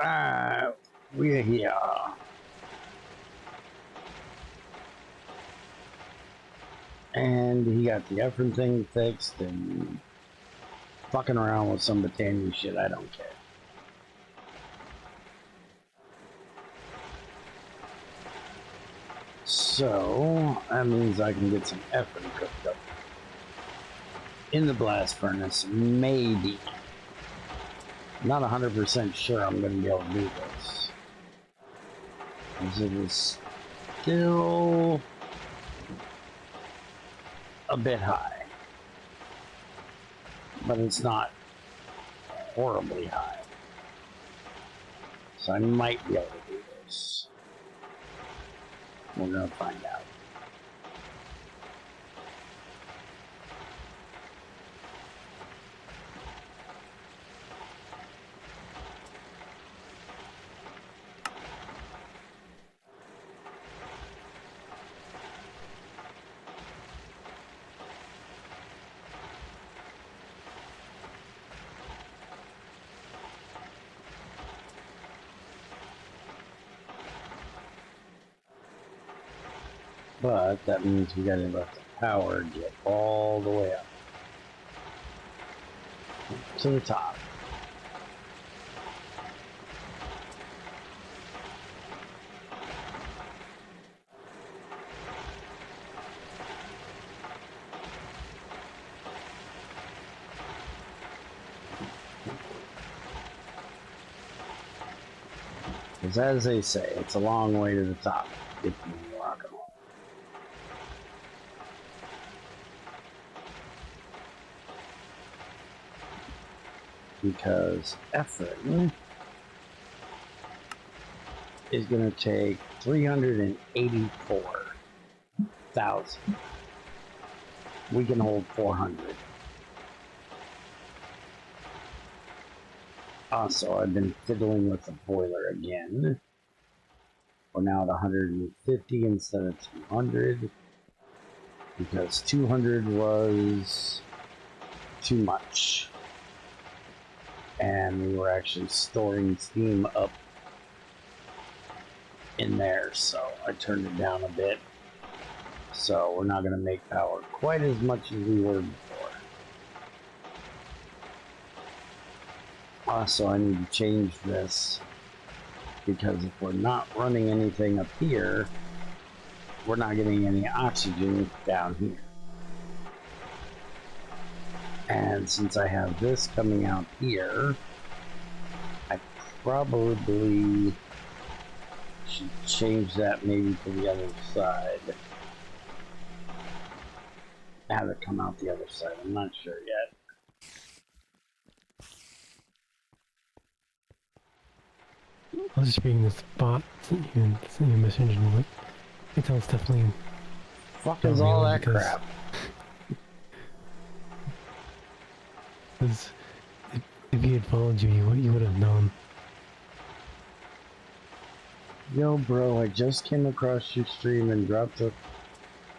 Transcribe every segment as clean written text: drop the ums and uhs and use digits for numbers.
We're here. And he got the Effrin thing fixed and fucking around with some Britannia shit, I don't care. So, that means I can get some Effrin cooked up in the blast furnace, maybe. Not 100% sure I'm going to be able to do this. As it is still a bit high. But it's not horribly high. So I might be able to do this. We're going to find out. But that means we gotta let the power get all the way up to the top. Because as they say, it's a long way to the top if you rock and roll. Because Effrin is going to take 384,000. We can hold 400. Also, I've been fiddling with the boiler again. We're now at 150 instead of 200 because 200 was too much. And we were actually storing steam up in there, so I turned it down a bit. So we're not going to make power quite as much as we were before. Also, I need to change this because if we're not running anything up here, we're not getting any oxygen down here. And since I have this coming out here, I probably should change that maybe to the other side. Have it come out the other side. I'm not sure yet. I was just reading this bot sent you a message and like, I think that's definitely. Fuck is all that crap? Because if he had followed you, you would have known. Yo, bro, I just came across your stream and dropped a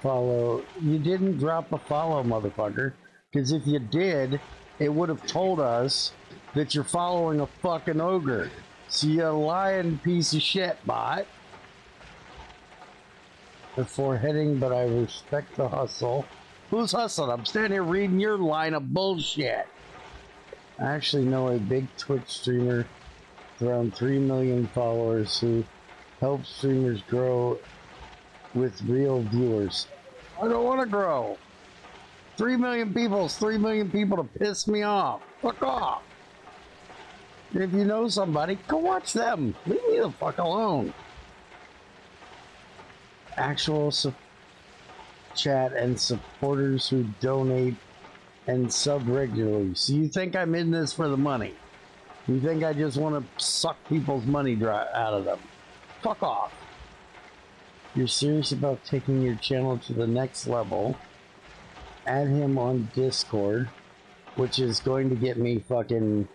follow. You didn't drop a follow, motherfucker. Because if you did, it would have told us that you're following a fucking ogre. So you lying piece of shit, bot. Before heading, but I respect the hustle. Who's hustling? I'm standing here reading your line of bullshit. I actually know a big Twitch streamer with around 3 million followers who helps streamers grow with real viewers. I don't want to grow. 3 million people is 3 million people to piss me off. Fuck off. If you know somebody, go watch them. Leave me the fuck alone. Actual chat and supporters who donate and sub regularly. So you think I'm in this for the money? You think I just want to suck people's money out of them? Fuck off. If you're serious about taking your channel to the next level, add him on Discord, which is going to get me fucking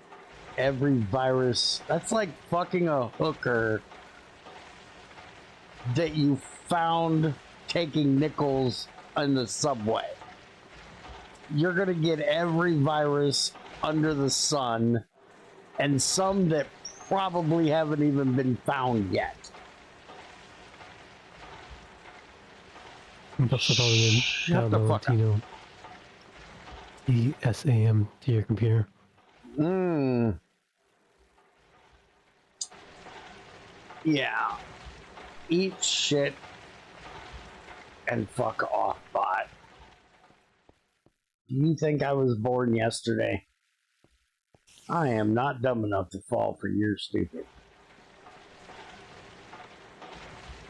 every virus. That's like fucking a hooker that you found taking nickels in the subway. You're gonna get every virus under the sun, and some that probably haven't even been found yet. Plus, I'll probably Shut the download, fuck up. you know, ESAM to your computer. Yeah. Eat shit and fuck off, bot. Do you think I was born yesterday? I am not dumb enough to fall for your stupid.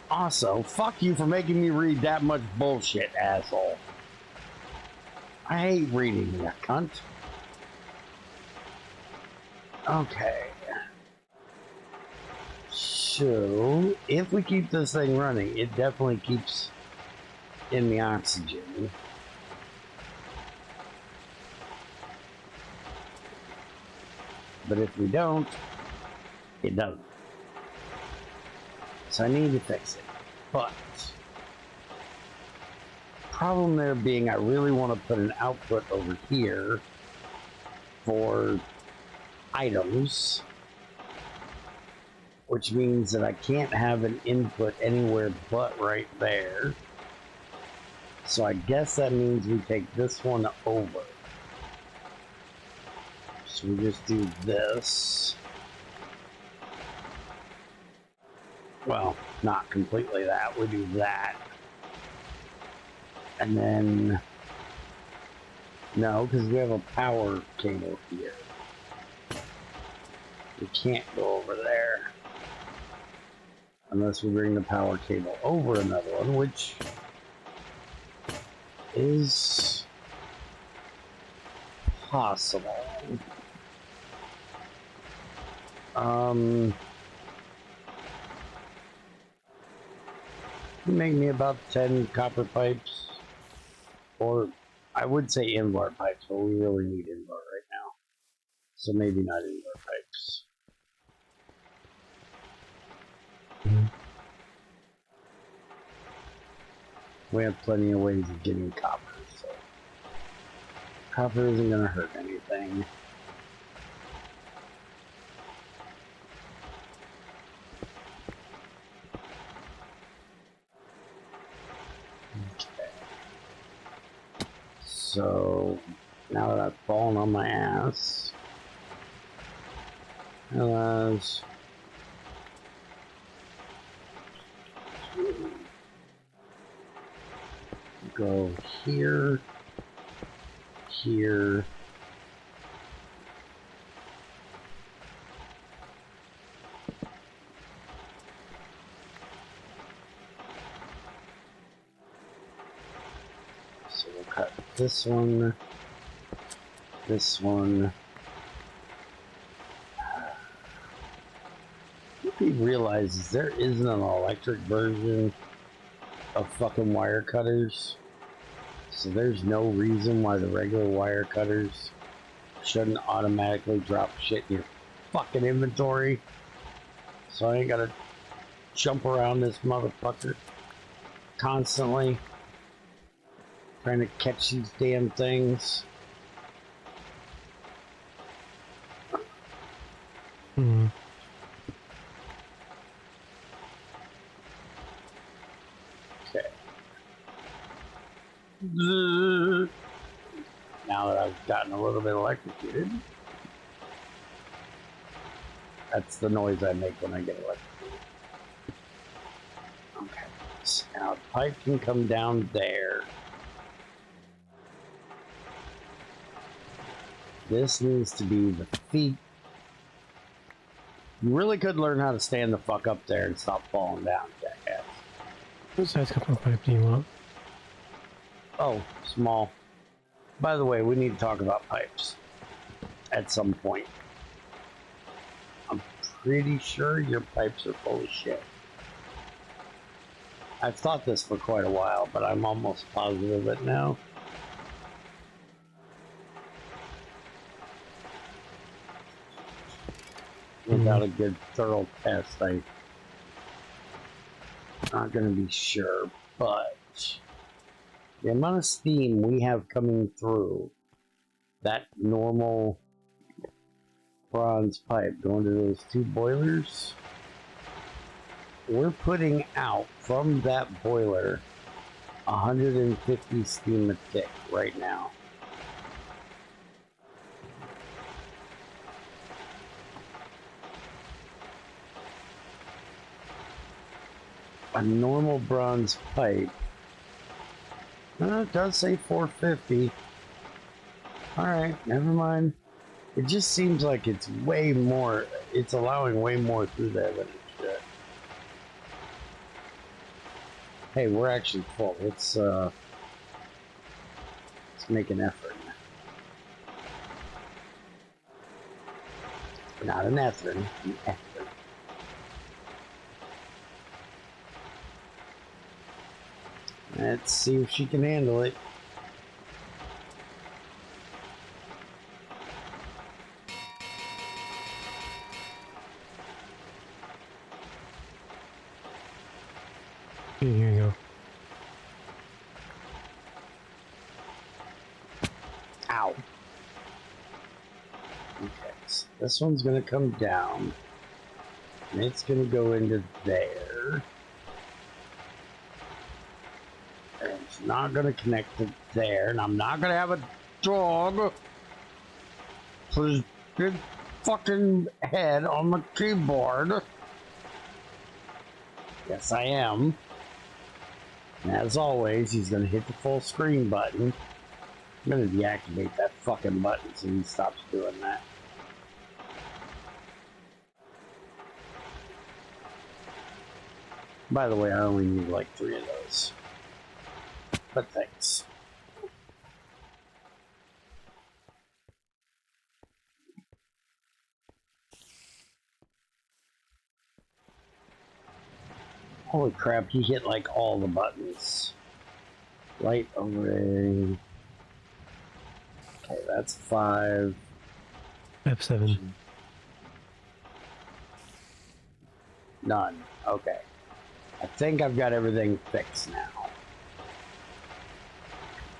Also, fuck you for making me read that much bullshit, asshole. I hate reading, you cunt. Okay. So, if we keep this thing running, it definitely keeps in the oxygen. But if we don't, it doesn't. So I need to fix it. But problem there being I really want to put an output over here for items, which means that I can't have an input anywhere but right there. So I guess that means we take this one over. So we just do this. Well, not completely that. We do that. And then, no, because we have a power cable here. We can't go over there. Unless we bring the power cable over another one, which is possible. Make me about 10 copper pipes, or I would say invar pipes, but we really need invar right now. So maybe not invar pipes. We have plenty of ways of getting copper, so copper isn't going to hurt anything. Okay. So now that I've fallen on my ass, let's go here, here, so we'll cut this one, this one. What he realizes there isn't an electric version of fucking wire cutters, so there's no reason why the regular wire cutters shouldn't automatically drop shit in your fucking inventory. So I ain't gotta jump around this motherfucker constantly trying to catch these damn things. Okay. Now that I've gotten a little bit electrocuted, that's the noise I make when I get electrocuted. Okay. So now the pipe can come down there. This needs to be the feet. You really could learn how to stand the fuck up there and stop falling down, jackass. What size copper pipe do you want? Oh, small. By the way, we need to talk about pipes at some point. I'm pretty sure your pipes are full of shit. I've thought this for quite a while, but I'm almost positive of it now. Without a good thorough test, I'm not going to be sure, but the amount of steam we have coming through that normal bronze pipe going to those two boilers. We're putting out from that boiler 150 steam a tick right now. A normal bronze pipe. It does say 450. Alright, never mind. It just seems like it's way more, it's allowing way more through there than it should. Hey, we're actually full. Let's make an effort. Not an Effrin, an effort. Let's see if she can handle it. Here you go. Ow. Okay, so this one's gonna come down. And it's gonna go into there. And it's not gonna connect to there. And I'm not gonna have a dog put his big fucking head on the keyboard. Yes, I am. And as always, he's gonna hit the full screen button. I'm gonna deactivate that fucking button so he stops doing that. By the way, I only need like 3 of those. But thanks. Holy crap, he hit like all the buttons. Light array. Okay, that's 5. F7. None. Okay. I think I've got everything fixed now.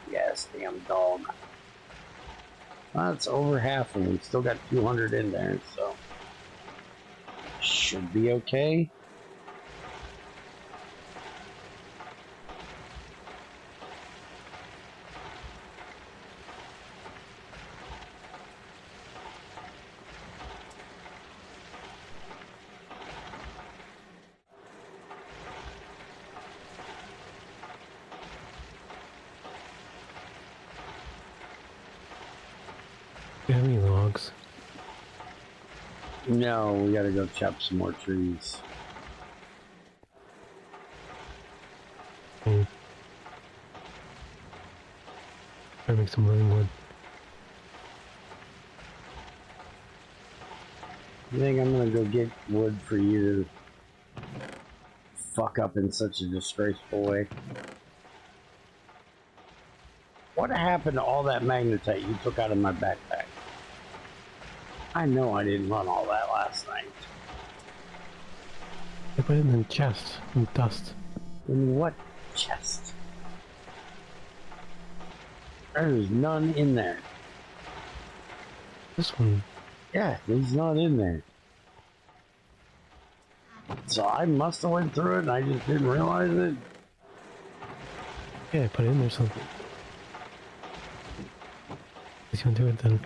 Yes, damn dog. Well, that's over half and we've still got 200 in there, so should be okay. Do you have any logs? No, we gotta go chop some more trees. Try to make some living wood. You think I'm gonna go get wood for you to fuck up in such a disgraceful way? What happened to all that magnetite you took out of my backpack? I know I didn't run all that last night. I put it in the chest with dust. In what chest? There's none in there. This one. Yeah, there's not in there. So I must have went through it and I just didn't realize it. Yeah, I put it in there something. Let's go do it then.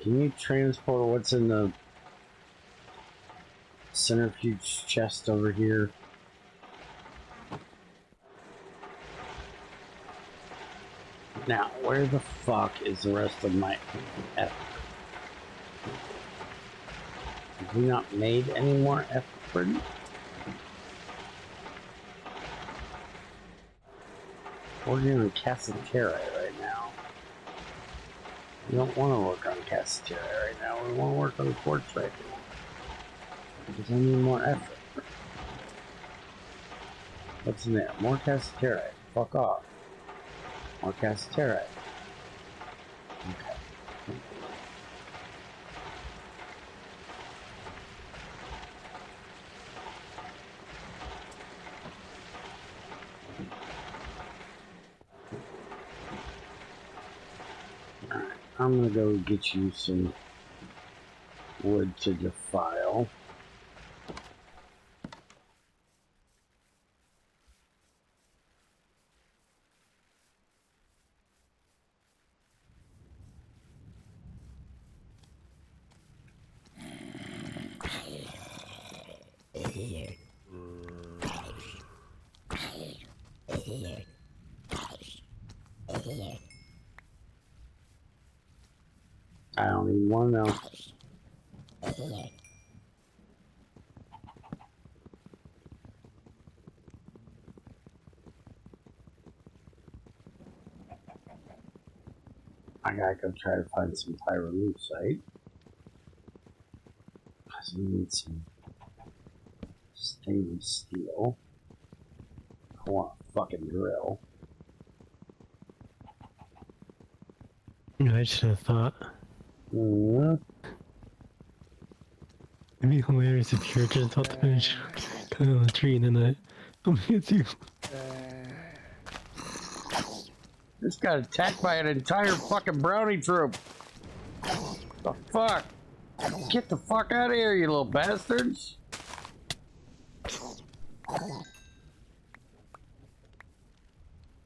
Can you transport what's in the centrifuge chest over here? Now, where the fuck is the rest of my effort? Have we not made any more effort? We're doing Cassiterite right now. We don't want to work on Cassiterite right now. We want to work on quartz right now. Because I need more effort. What's in there? More Cassiterite. Fuck off. More Cassiterite. Okay. Alright, I'm gonna go get you some wood to defile. I don't even want to know. I gotta go try to find some pyrolucite. Because we need some stainless steel. I want a fucking drill. I just have thought. Mm-hmm. It'd be hilarious if you're just about to finish cutting on the tree and then I come hit you. Just got attacked by an entire fucking brownie troop. The fuck? Get the fuck out of here, you little bastards.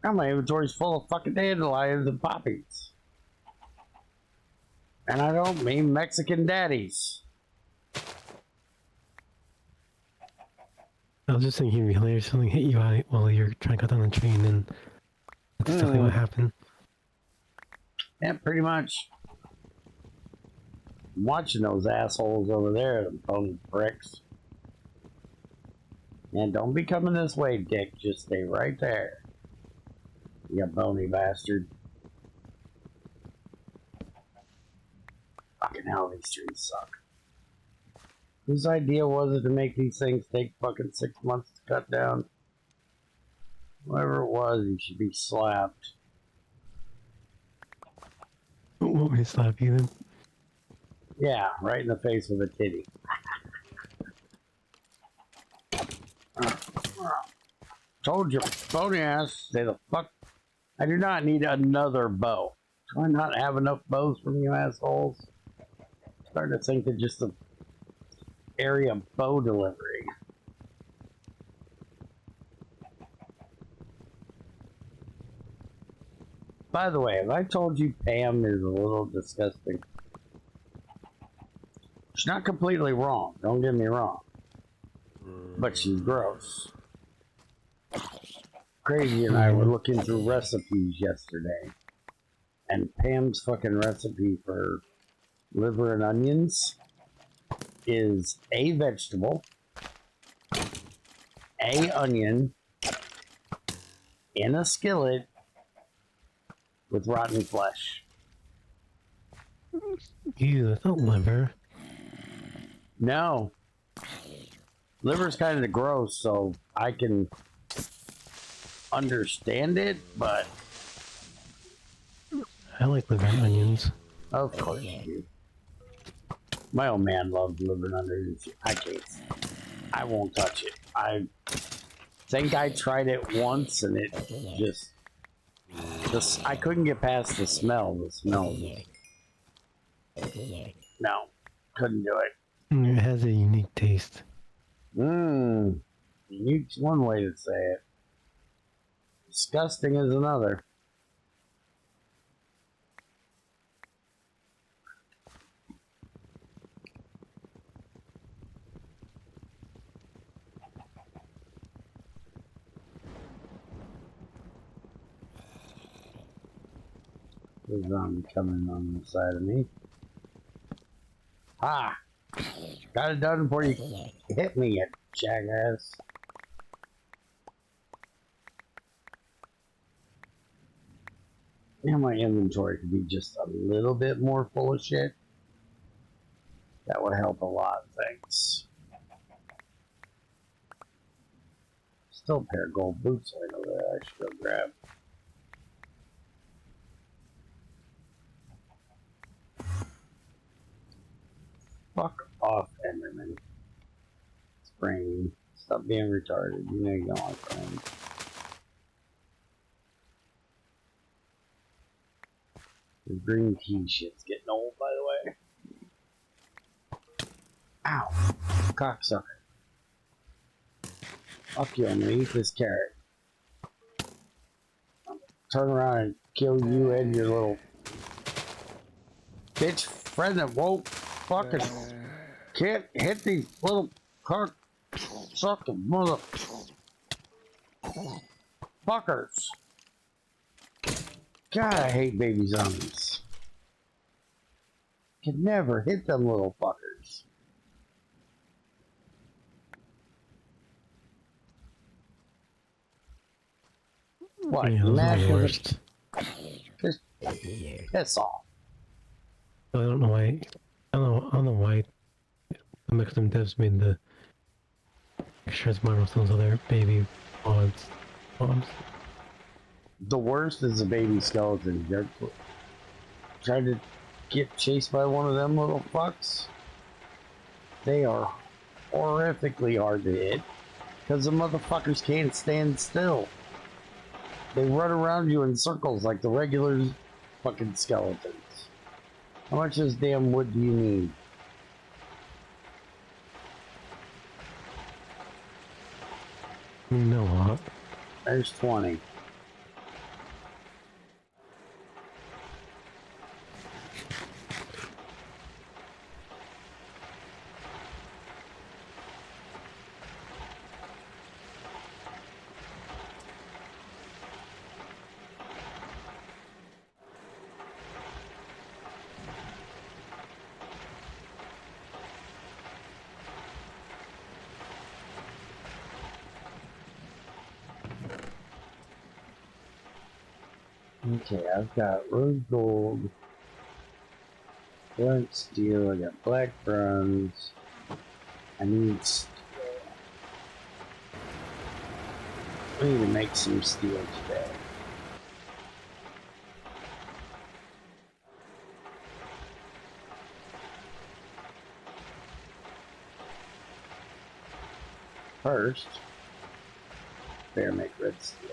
Now my inventory's full of fucking dandelions and poppies. And I don't mean Mexican daddies. I was just thinking it'd be hilarious if something hit you while you're trying to cut down the tree and then that's exactly what happened. Yeah, pretty much. I'm watching those assholes over there, the bone bricks. And don't be coming this way, Dick. Just stay right there. You bony bastard. Fucking hell, these trees suck. Whose idea was it to make these things take fucking 6 months to cut down? Whoever it was, he should be slapped. Want me to slap you then? Yeah, right in the face with a titty. Told you, bony ass, say the fuck. I do not need another bow. Do I not have enough bows from you assholes? I'm starting to think that just the area bow delivery. By the way, have I told you Pam is a little disgusting? She's not completely wrong, don't get me wrong. But she's gross. Crazy and I were looking through recipes yesterday. And Pam's fucking recipe for liver and onions is a vegetable, a onion, in a skillet with rotten flesh. Ew, that's not liver. No. Liver's kind of gross, so I can understand it, but I like liver and onions. of course you do. My old man loves liver and onions. I can't. I won't touch it. I think I tried it once and it just... I couldn't get past the smell. The smell no, couldn't do it. It has a unique taste. Unique's one way to say it. Disgusting is another. There's a zombie coming on the side of me. Ah! Got it done before you hit me, you jackass. Yeah, my inventory could be just a little bit more full of shit. That would help a lot of things. Still a pair of gold boots right over there I should go grab. Fuck off, Enderman. Spring. Stop being retarded. You know you don't like friends. The green tea shit's getting old, by the way. Ow. Cocksucker. Fuck you, I'm gonna eat this carrot. Turn around and kill you and your little bitch friend that won't fucking can't hit these little cock sucking motherfuckers. God, I hate baby zombies. Can never hit them little fuckers. What? Yeah, You those are mad the because worst. just piss off. I don't know why. I don't know why the Mexican devs made the extra milestones of their baby mods. The worst is the baby skeleton. They're trying to get chased by one of them little fucks. They are horrifically hard to hit because the motherfuckers can't stand still. They run around you in circles like the regular fucking skeletons. How much of this damn wood do you need? No lot. There's 20. Okay, I've got rose gold, burnt steel, I got black bronze. I need steel. I need to make some steel today. First, better make red steel.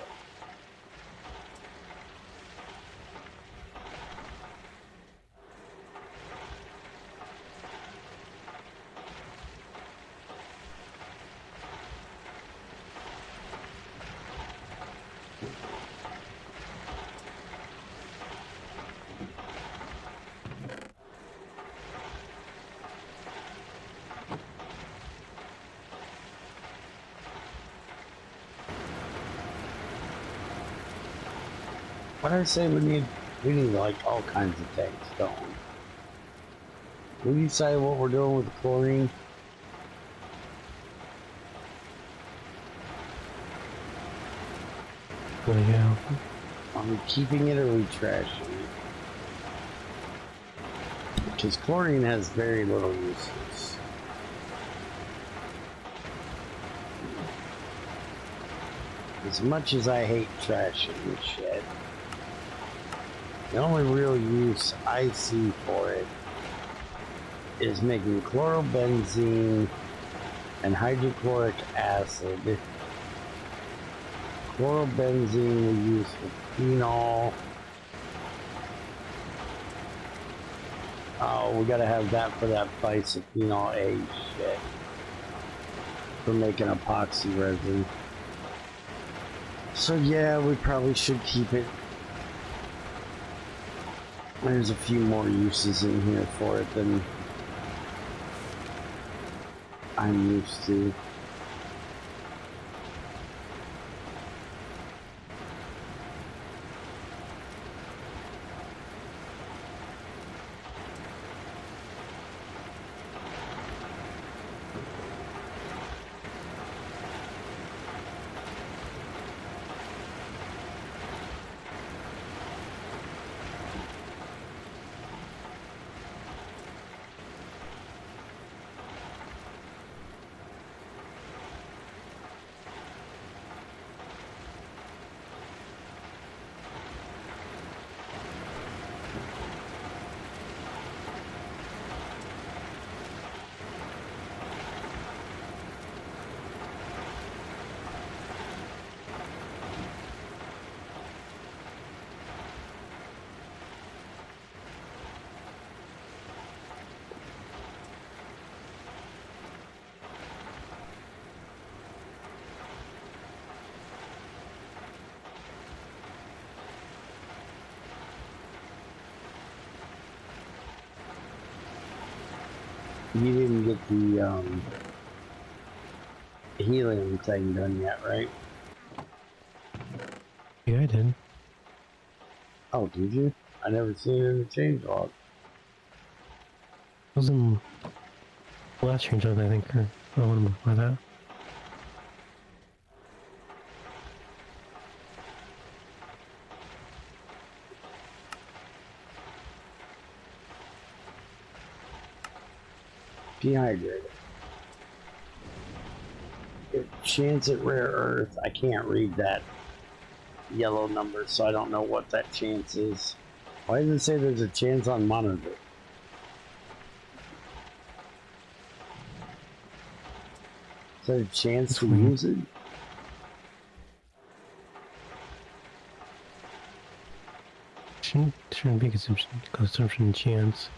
What did I say we need like all kinds of things, don't we? We decide what we're doing with the chlorine. But yeah. Are we keeping it or are we trashing it? Because chlorine has very little uses. As much as I hate trashing this shit, the only real use I see for it is making chlorobenzene and hydrochloric acid. Chlorobenzene we use for phenol. Oh, we gotta have that for that bisphenol A shit. For making epoxy resin. So yeah, we probably should keep it. There's a few more uses in here for it than I'm used to. You didn't get the helium thing done yet, right? Yeah, I did. Oh, did you? I never seen it in the changelog. It was in the last change I think, or the one before that. Dehydrated. Chance at rare earth. I can't read that yellow number, so I don't know what that chance is. Why does it say there's a chance on monitor? Is there a chance That's to weird. use it? Shouldn't be consumption chance.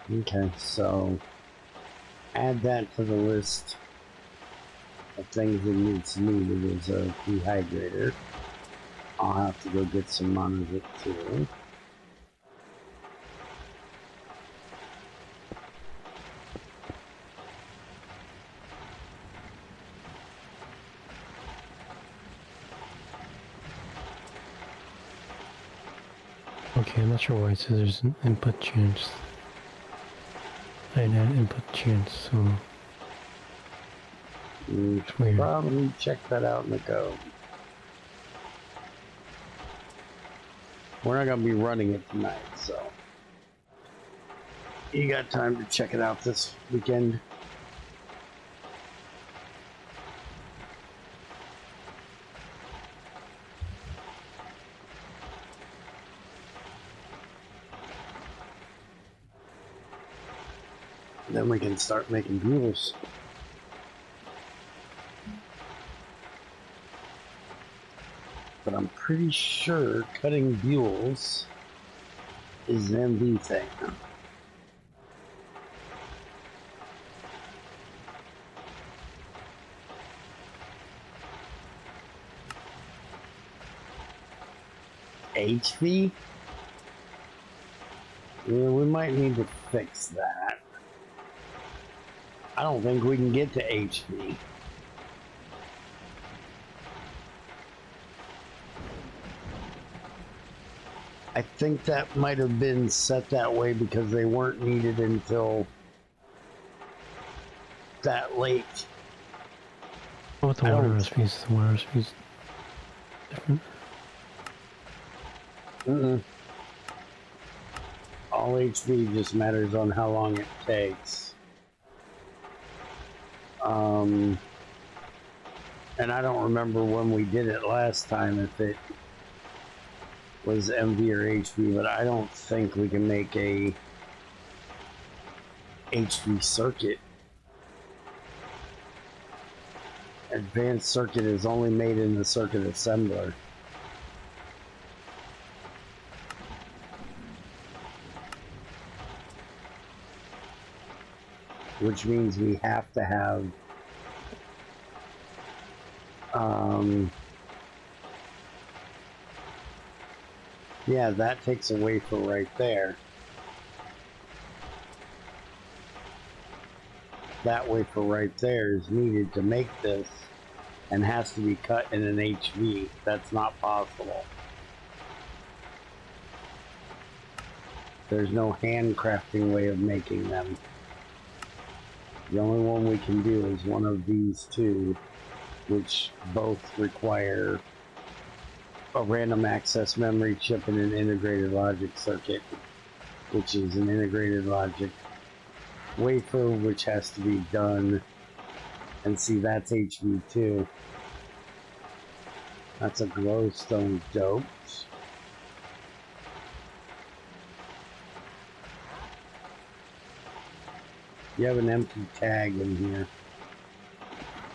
Okay, so add that to the list of things that needed as a dehydrator. I'll have to go get some monazite too. Okay, I'm not sure why it says there's an input chance. I had input chance, so it's weird. Probably check that out in the code. We're not gonna be running it tonight, so you got time to check it out this weekend. Then we can start making bules. But I'm pretty sure cutting bules is an MV thing. HV? Yeah, we might need to fix that. I don't think we can get to HV. I think that might have been set that way because they weren't needed until that late. What about the water recipes? The water recipes different. All HV just matters on how long it takes. And I don't remember when we did it last time if it was MV or HV, but I don't think we can make a HV circuit. Advanced circuit is only made in the circuit assembler. Which means we have to have yeah, that takes a wafer right there. That wafer right there is needed to make this and has to be cut in an HV. That's not possible. There's no handcrafting way of making them. The only one we can do is one of these two, which both require a random access memory chip and an integrated logic circuit, which is an integrated logic wafer, which has to be done. And see, that's HV2. That's a glowstone dope. You have an empty tag in here.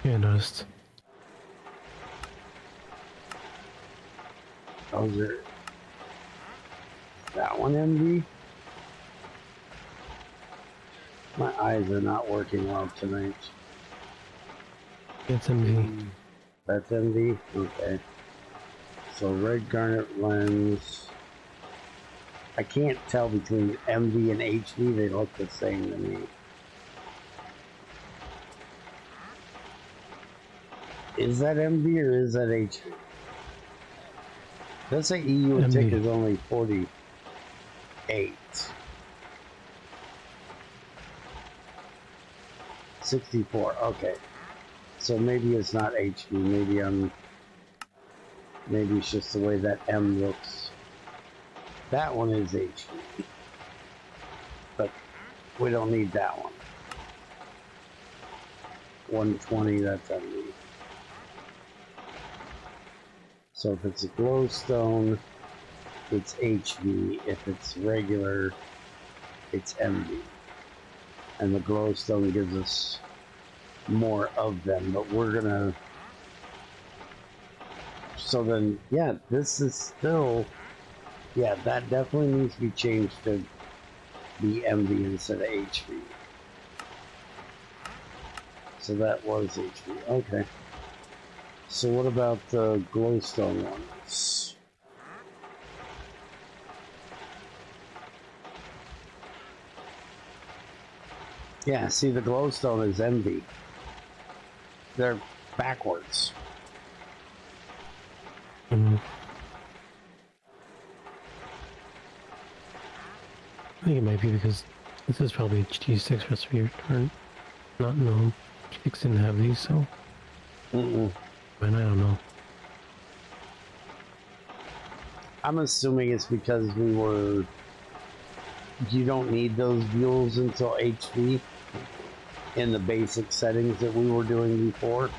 Yeah, I noticed. Those are... That one MV? My eyes are not working well tonight. It's MV. That's MV? Okay. So red garnet lens. I can't tell between MV and HV. They look the same to me. Is that MV or is that HV? Does say EU and tick is only 48. 64. Okay. So maybe it's not HV. Maybe it's just the way that M looks. That one is HV. But we don't need that one. 120, that's MV. So if it's a glowstone, it's HV. If it's regular, it's MV. And the glowstone gives us more of them, but we're gonna... So then, yeah, this is still... Yeah, that definitely needs to be changed to be MV instead of HV. So that was HV. Okay. So what about the glowstone ones? Yeah, see, the glowstone is MV. They're backwards. I think it might be because this is probably G6 recipe return. Not known. G6 didn't have these, so. Mm-mm. And I don't know. I'm assuming it's because we were... You don't need those views until HV in the basic settings that we were doing before.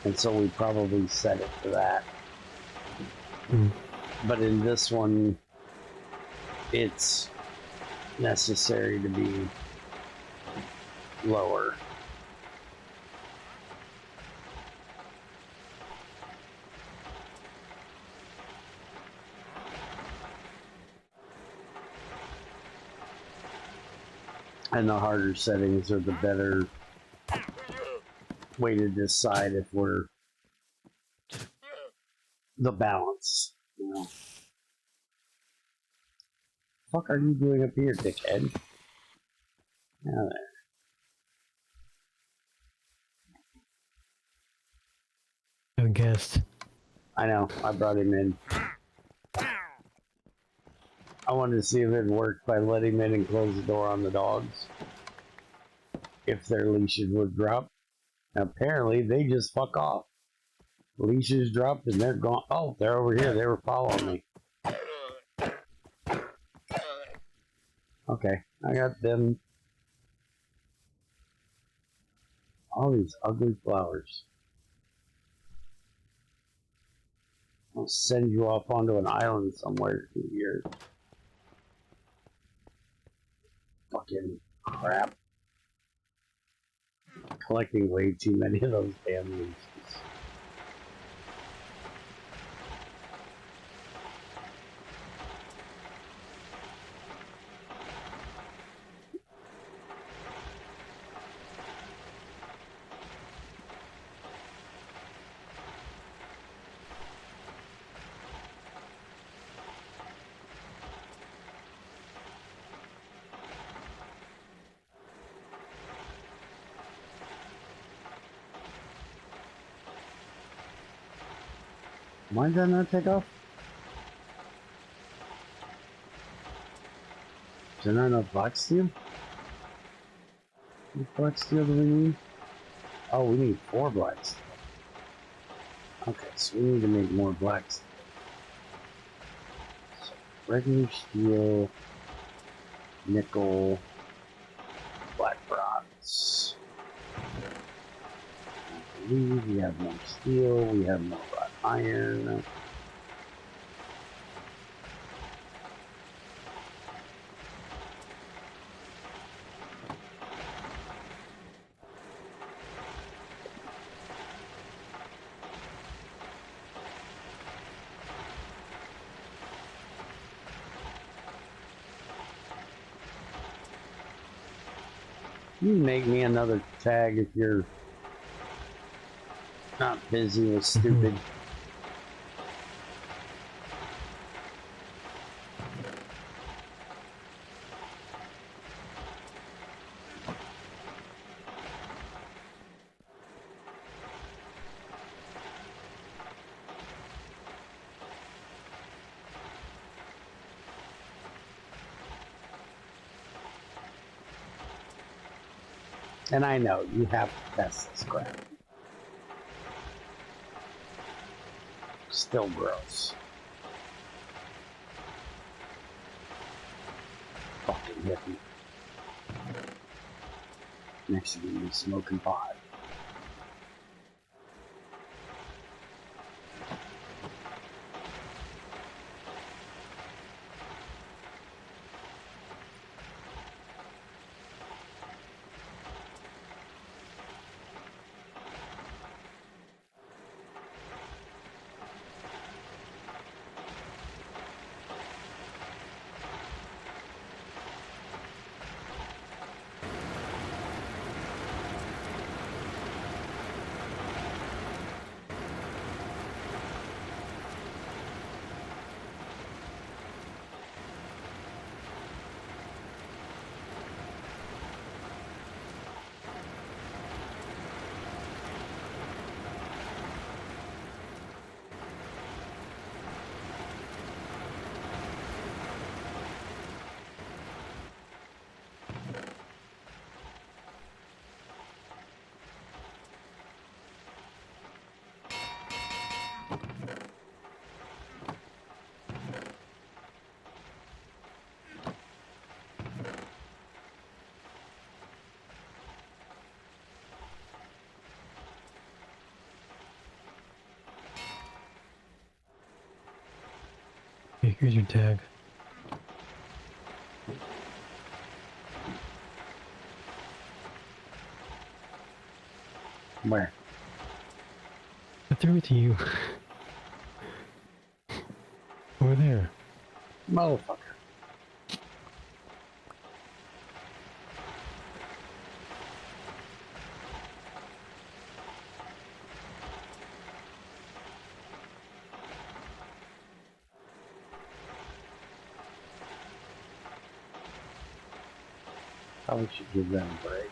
And so we probably set it for that. But in this one, it's necessary to be lower. And the harder settings are the better way to decide if we're the balance. You know? Fuck are you doing up here, dickhead? Now there. I guessed. I know, I brought him in. I wanted to see if it worked by letting him in and close the door on the dogs. If their leashes would drop. Apparently, they just fuck off. Leashes dropped and they're gone. Oh, they're over here. They were following me. Okay, I got them. All these ugly flowers. I'll send you off onto an island somewhere here. Fucking crap. Collecting way too many of those damn leashes. Why did that not take off? Is there not enough black steel? What black steel do we need? Oh, we need 4 black steel. Okay, so we need to make more black steel. So, regular steel, nickel, black bronze. I believe we have more steel, we have more black iron. You make me another tag if you're Not busy with stupid. And I know you have to test this crap. Still gross. Fucking hippie. Next to me, smoking pot. Okay, here's your tag. Where? I threw it to you. Over there. Motherfucker. Probably should give them a break.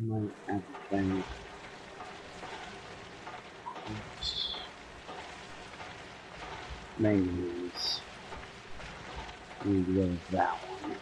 Might have to change. Oops. Menus. We go with that one.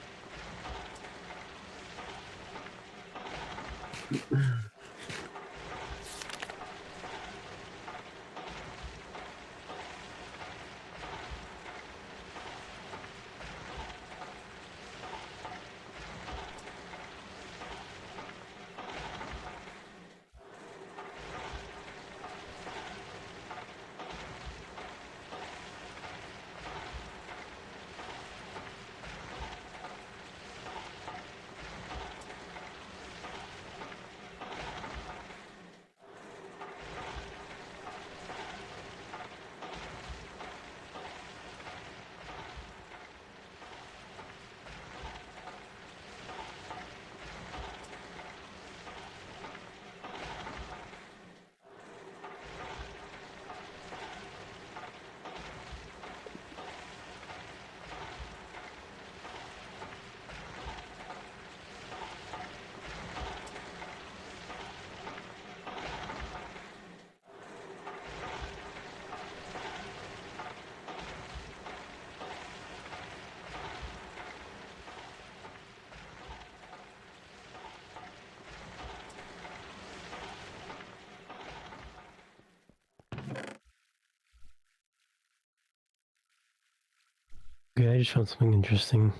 just found something interesting.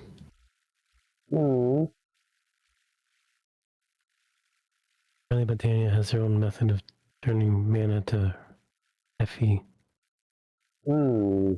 Hmm. Apparently, Botania has her own method of turning mana to Fe. Hmm.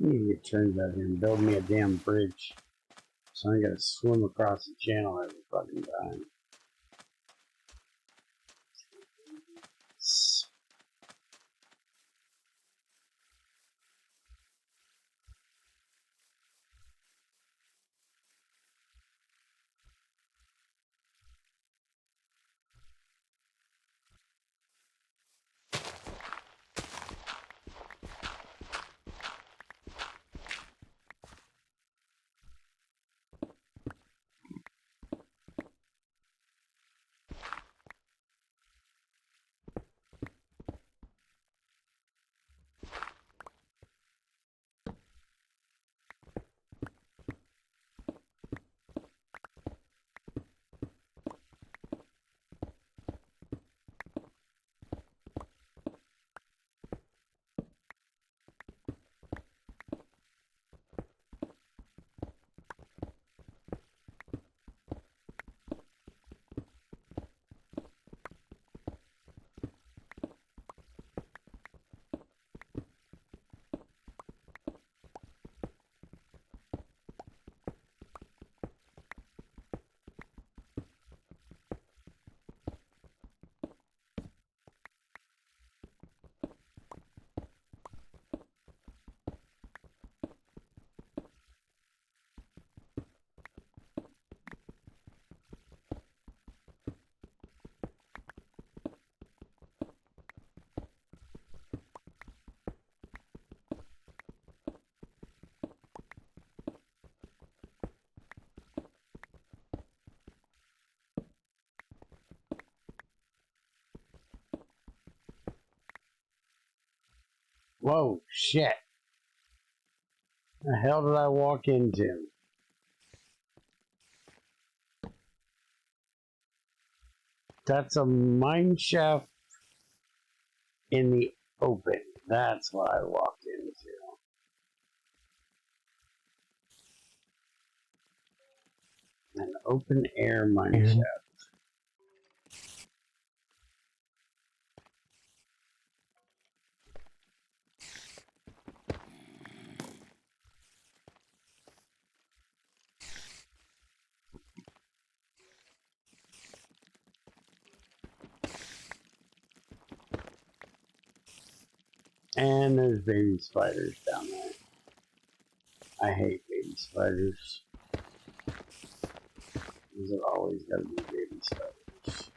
I need to get turned out here and build me a damn bridge. So I gotta swim across the channel every fucking time. Whoa, shit. The hell did I walk into? That's a mine shaft in the open. That's what I walked into. An open air mine Weird. shaft. And there's baby spiders down there. I hate baby spiders. There's always gotta be baby spiders.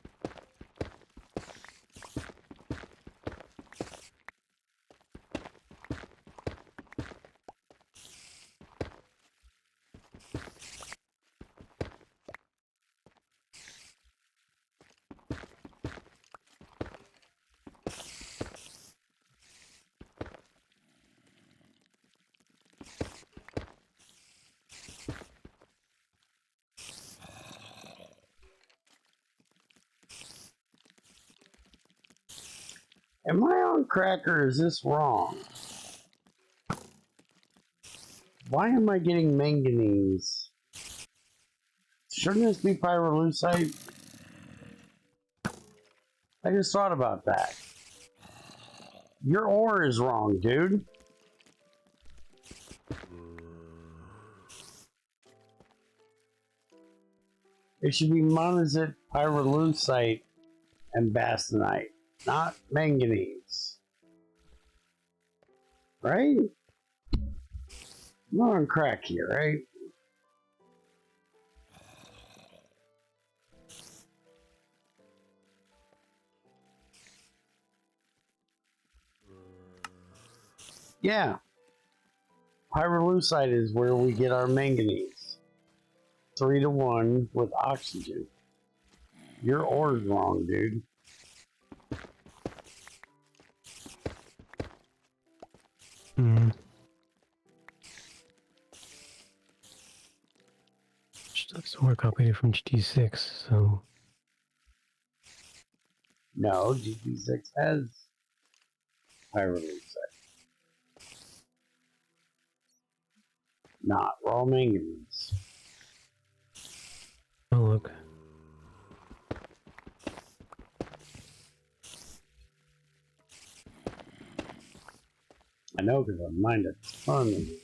Am I on crack or is this wrong? Why am I getting manganese? Shouldn't this be pyrolusite? I just thought about that. Your ore is wrong, dude. It should be monazite, pyrolusite, and basanite, not manganese. Right? I'm not on crack here, right? Yeah. Pyrolusite is where we get our manganese. 3-to-1 with oxygen. Your ore's wrong, dude. Hmm. That's a work copied from GT6, so. No, GT6 has pyrolusite. Not raw manganese. Oh, look. I know because I mined a ton of these.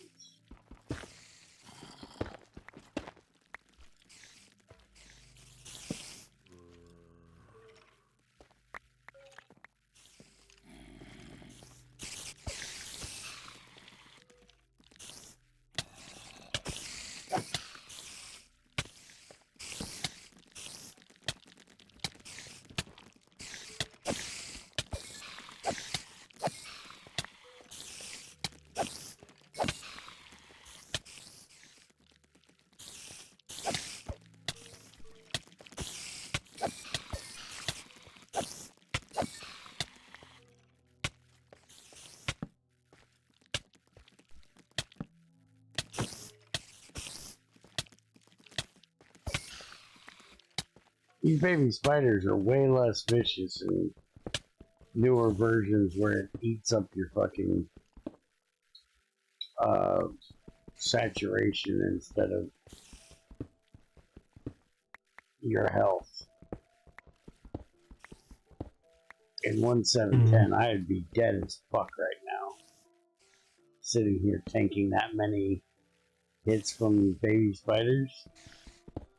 These baby spiders are way less vicious in newer versions where it eats up your fucking saturation instead of your health. In 1.7.10, I'd be dead as fuck right now. Sitting here tanking that many hits from baby spiders.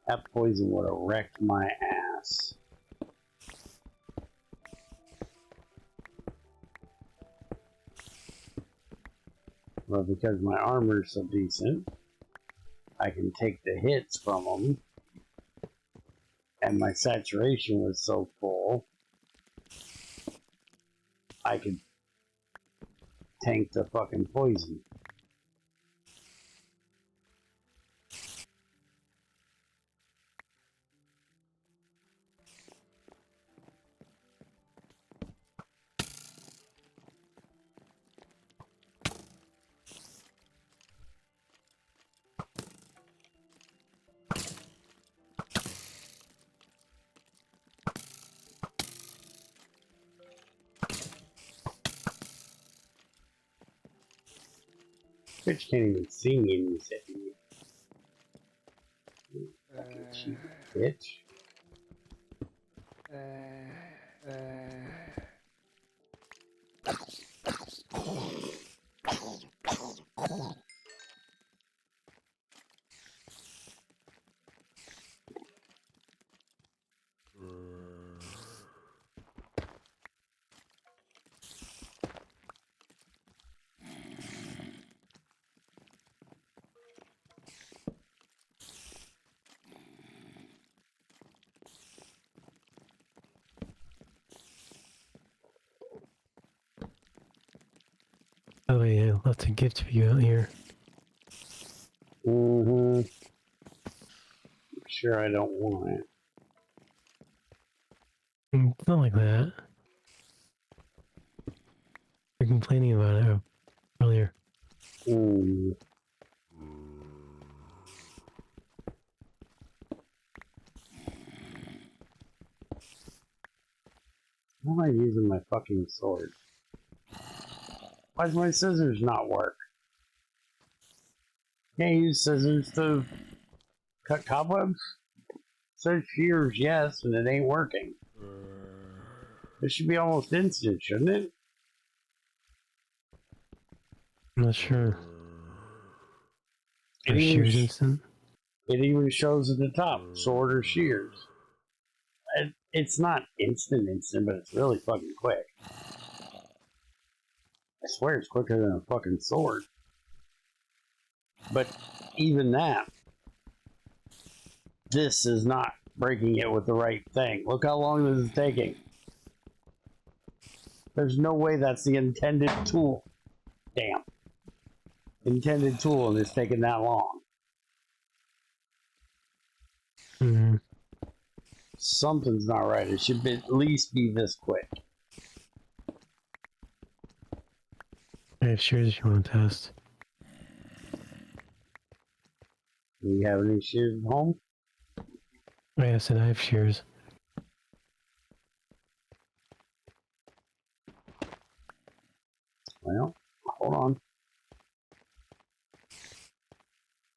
That poison would have wrecked my ass. Well, because my armor's so decent, I can take the hits from them. And my saturation was so full, I could tank the fucking poison. Bitch can't even see me in this city. Fucking cheap bitch. Oh yeah, lots of gifts for you out here. Mm-hmm. Sure, I don't want it. It's not like that. You're complaining about it earlier. Mm. Why am I using my my fucking sword? Why does my scissors not work? Can't use scissors to cut cobwebs? Says shears, yes, and it ain't working. This should be almost instant, shouldn't it? I'm not sure. It Are even, shears instant? it even shows at the top, sword or shears. It's not instant, but it's really fucking quick. I swear it's quicker than a fucking sword. But even that, this is not breaking it with the right thing. Look how long this is taking. There's no way that's the intended tool. Damn. Intended tool and it's taking that long. Mm-hmm. Something's not right. It should be, at least be this quick. I have shears if you want to test. Do you have any shears at home? Oh, yeah, I said I have shears. Well, hold on.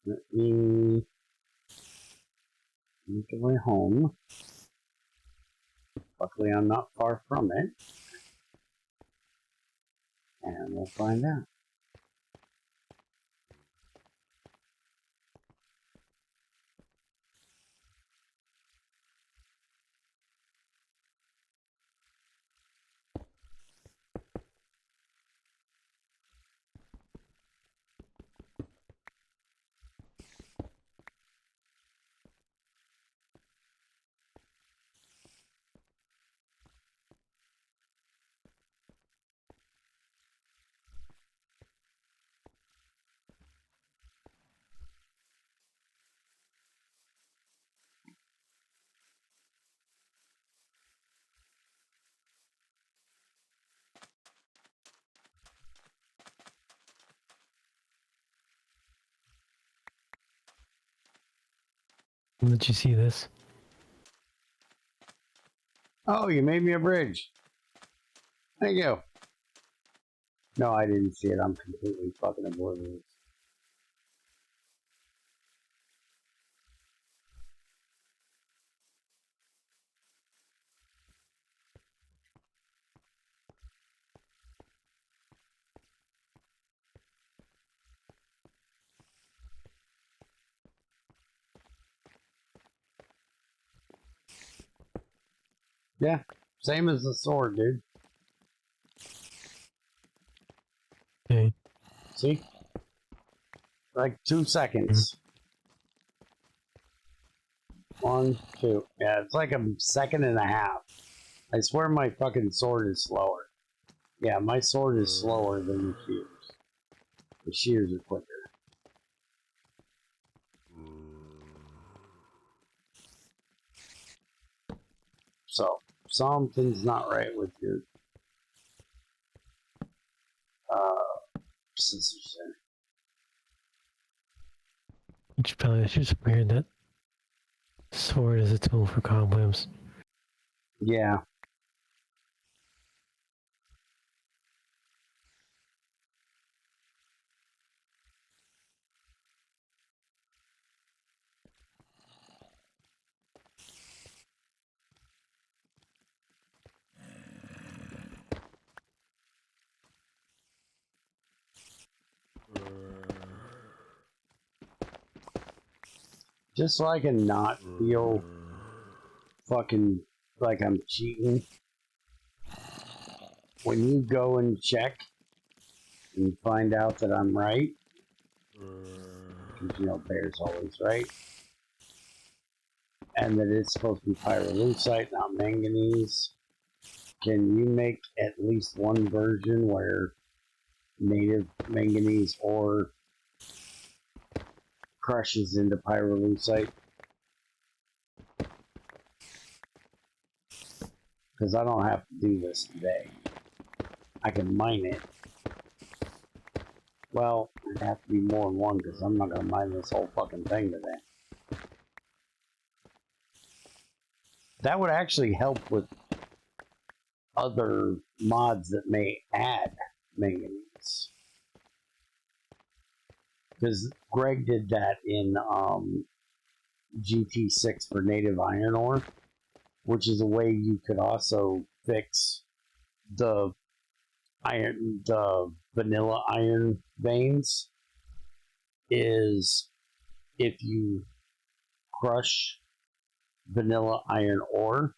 Let me make my way home. Luckily, I'm not far from it. And we'll find out. Did you see this? Oh, you made me a bridge. Thank you. No, I didn't see it. I'm completely fucking oblivious. Yeah, same as the sword, dude. Okay. See? Like 2 seconds. 1, 2. Yeah, it's like a second and a half. I swear my fucking sword is slower. Yeah, my sword is slower than the shears. The shears are quicker. So, something's not right with your scissors there. Each probably it's just weird that sword is a tool for cobwebs. Yeah. Just so I can not feel fucking like I'm cheating. When you go and check and find out that I'm right, because you know Bear's always right, and that it's supposed to be pyrolusite, not manganese, can you make at least one version where native manganese ore crushes into pyrolusite? Because I don't have to do this today. I can mine it. Well, it'd have to be more than one because I'm not going to mine this whole fucking thing today. That would actually help with other mods that may add manganese. Because Greg did that in GT6 for native iron ore, which is a way you could also fix the vanilla iron veins. Is if you crush vanilla iron ore,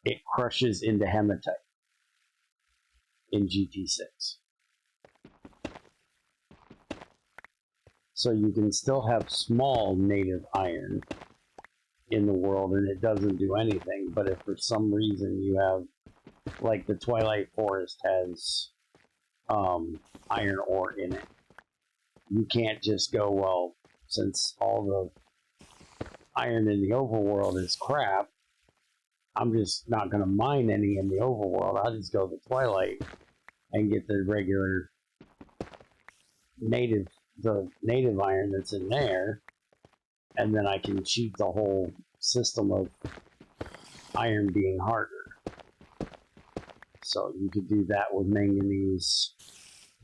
it crushes into hematite in GT6. So you can still have small native iron in the world and it doesn't do anything. But if for some reason you have, like the Twilight Forest has iron ore in it, you can't just go, well, since all the iron in the overworld is crap, I'm just not going to mine any in the overworld. I'll just go to Twilight and get the regular native iron that's in there, and then I can cheat the whole system of iron being harder. So you could do that with manganese.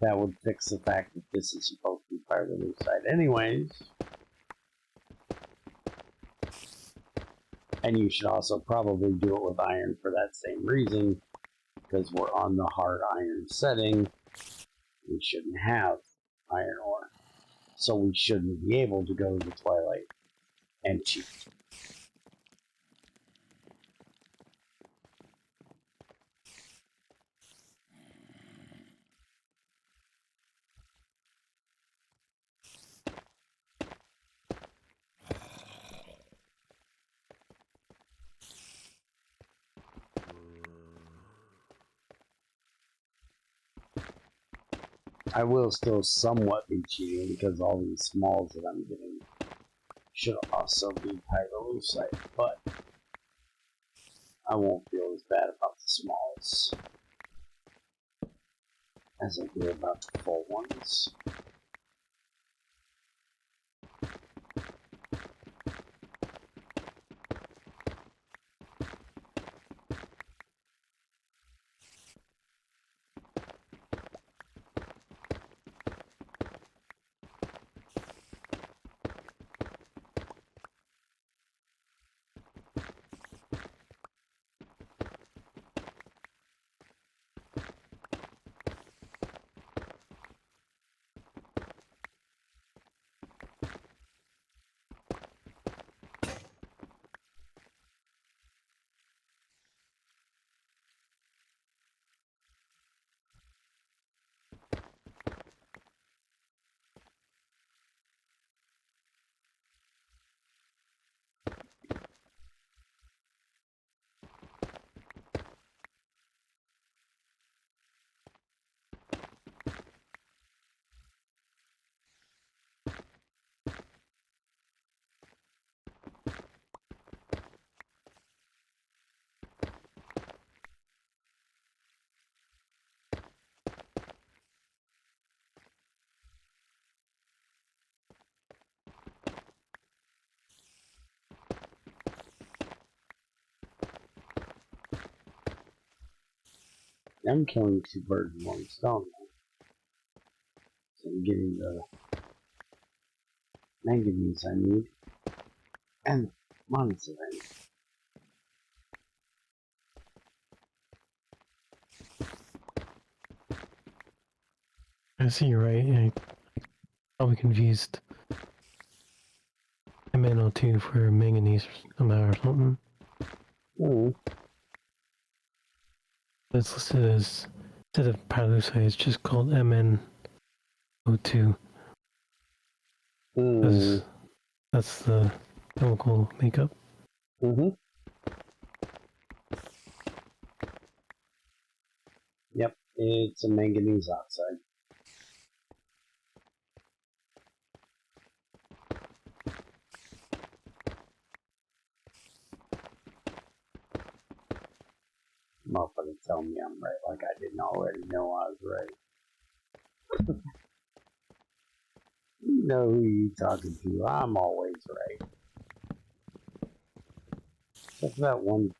That would fix the fact that this is supposed to be part of the new site anyways. And you should also probably do it with iron for that same reason, because we're on the hard iron setting. We shouldn't have iron ore. So we shouldn't be able to go to the Twilight and cheat. I will still somewhat be cheating because all these smalls that I'm getting should also be pyrolusite, but I won't feel as bad about the smalls as I do about the full ones. I'm killing two birds with one stone now. So I'm getting the manganese I need and monazite. I see you're right. I probably confused MnO2 for manganese somehow or something. It's listed as, instead of pyrolusite, it's just called MnO2. Because that's the chemical makeup. Yep, it's a manganese oxide. Motherfucker tell me I'm right like I didn't already know I was right. You know who you talking to. I'm always right. Except for that one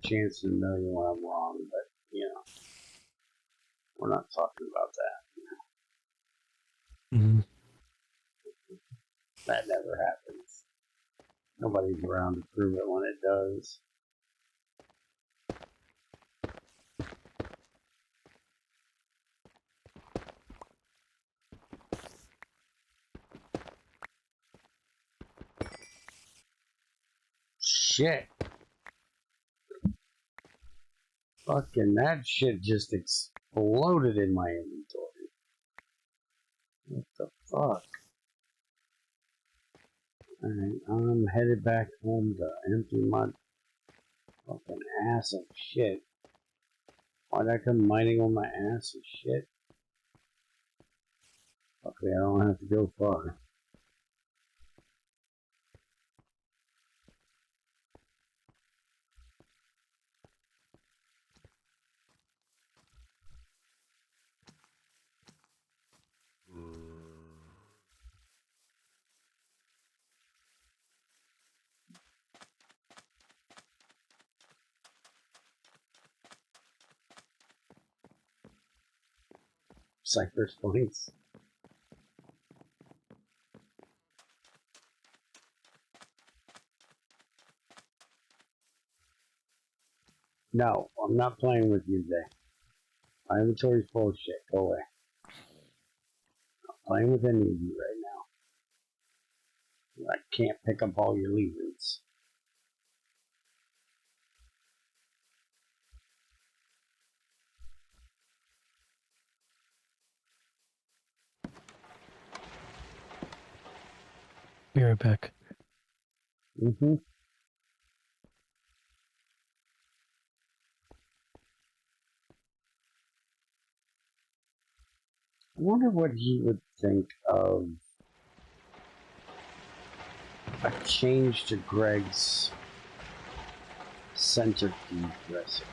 chance in a million when I'm wrong, but you know, we're not talking about that. Mm-hmm. That never happens. Nobody's around to prove it when it does. Shit. Fucking that shit just exploded in my inventory. What the fuck? Alright, I'm headed back home to empty my fucking ass of shit. Why'd I come mining on my ass of shit? Luckily, I don't have to go far. Cypress points. No, I'm not playing with you today. My inventory's full of shit. Go away. I'm not playing with any of you right now. I can't pick up all your levers. Be right back. Mm-hmm. I wonder what he would think of a change to Greg's centrifuge recipe.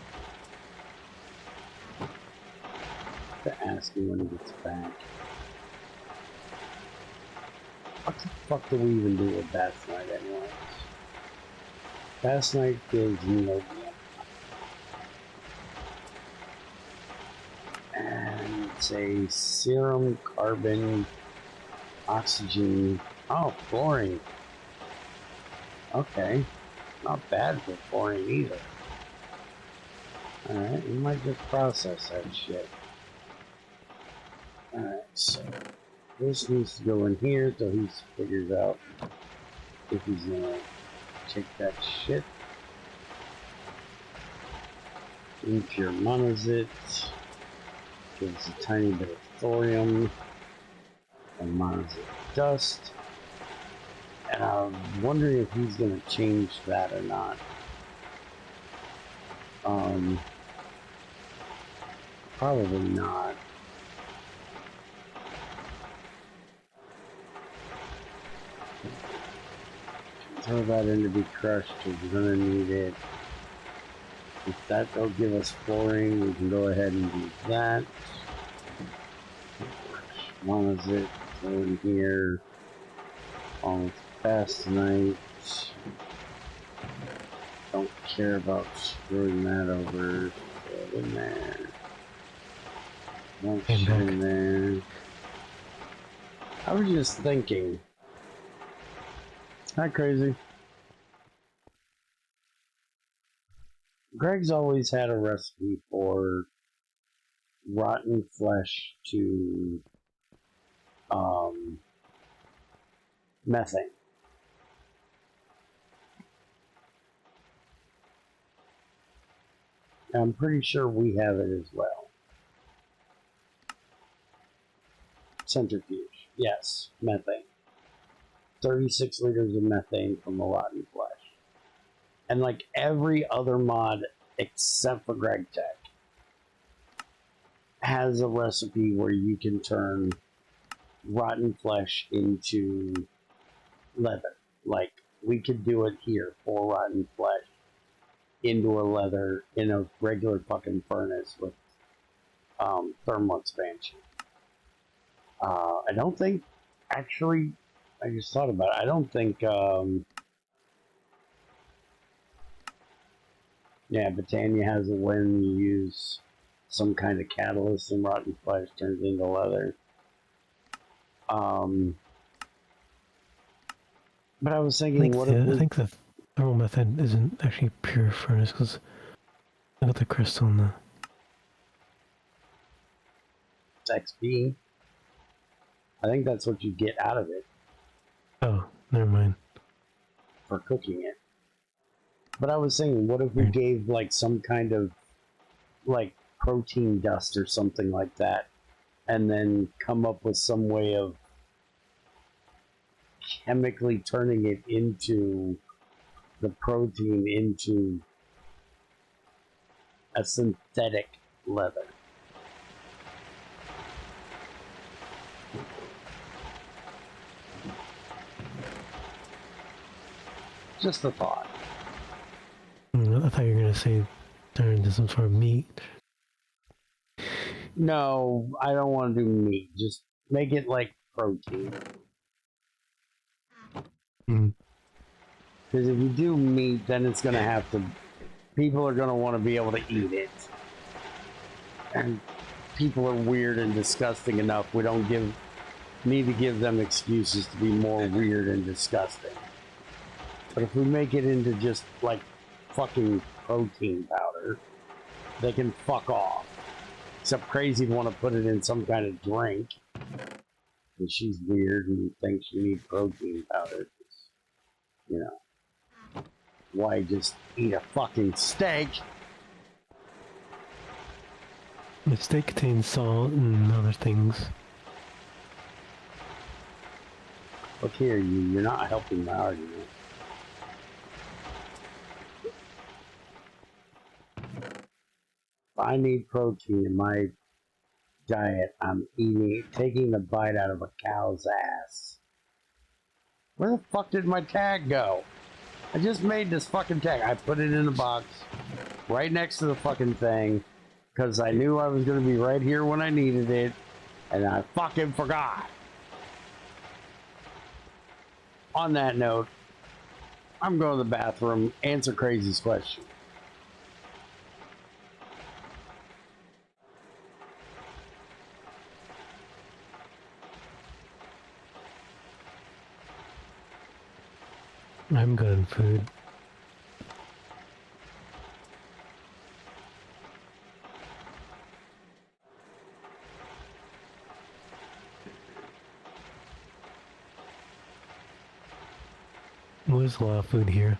To ask him when he gets back. What the fuck do we even do with Bath Night anyways? Bath Night gives me no DM. And it's a serum, carbon, oxygen. Oh, fluorine. Okay. Not bad for fluorine either. Alright, we might just process that shit. Alright, so this needs to go in here till he figures out if he's gonna take that shit. Impure monazite. Gives a tiny bit of thorium and monazite dust. And I'm wondering if he's gonna change that or not. Probably not. Throw that in to be crushed because we're gonna need it. If that will give us fluorine, we can go ahead and do that. One is it? Go in here. On fast tonight. Don't care about screwing that over. Throw it in there. One shit in there. I was just thinking. Not crazy. Greg's always had a recipe for rotten flesh to methane. I'm pretty sure we have it as well. Centrifuge. Yes, methane. 36 liters of methane from the rotten flesh. And like every other mod except for Greg Tech has a recipe where you can turn rotten flesh into leather. Like we could do it here for rotten flesh into a leather in a regular fucking furnace with thermal expansion. I don't think, actually, I just thought about it. I don't think Yeah, Britannia has it when you use some kind of catalyst and rotten flesh turns into leather. But I was thinking, what if I we... think the thermal method isn't actually pure furnace because look at the crystal in the. XP? I think that's what you get out of it Oh, never mind. for cooking it. But I was thinking, what if we gave like some kind of like protein dust or something like that, and then come up with some way of chemically turning it into the protein into a synthetic leather. Just a thought. I thought you were gonna say turn into some sort of meat. No, I don't want to do meat. Just make it like protein. Mm. Because if you do meat, then it's going to have to... People are going to want to be able to eat it. And people are weird and disgusting enough. We don't need to give them excuses to be more weird and disgusting. But if we make it into just like fucking protein powder, they can fuck off. Except Crazy'd want to put it in some kind of drink. And she's weird and thinks you need protein powder. You know, why just eat a fucking steak? The steak contains salt and other things. Look here, you're not helping my argument. If I need protein in my diet, I'm taking the bite out of a cow's ass. Where the fuck did my tag go? I just made this fucking tag. I put it in the box right next to the fucking thing because I knew I was going to be right here when I needed it, and I fucking forgot. On that note, I'm going to the bathroom, answer Crazy's question. I'm good at food. There's a lot of food here.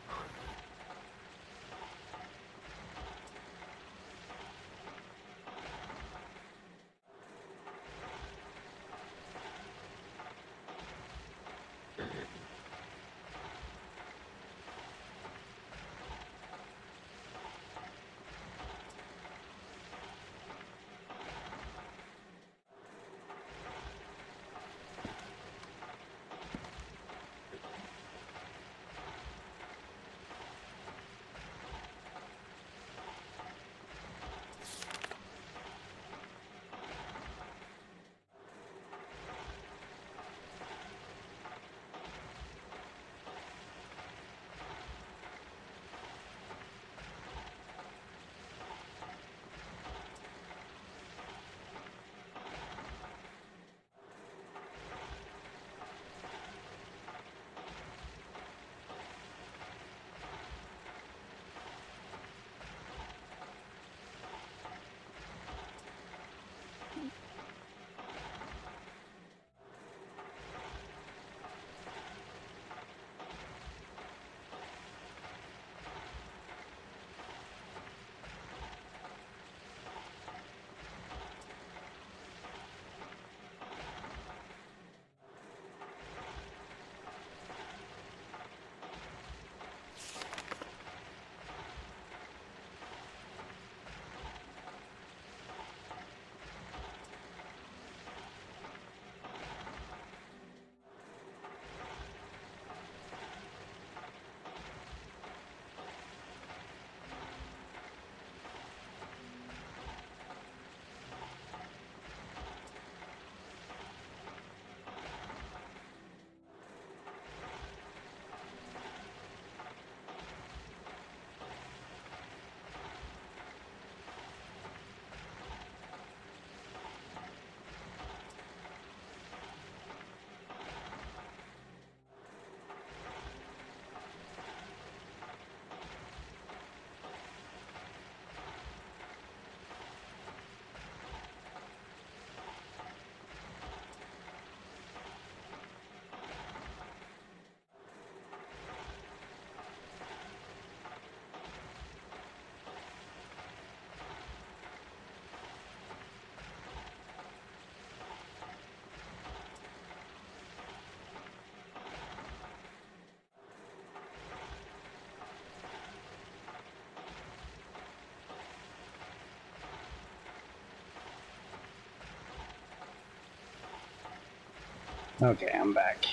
Okay, I'm back.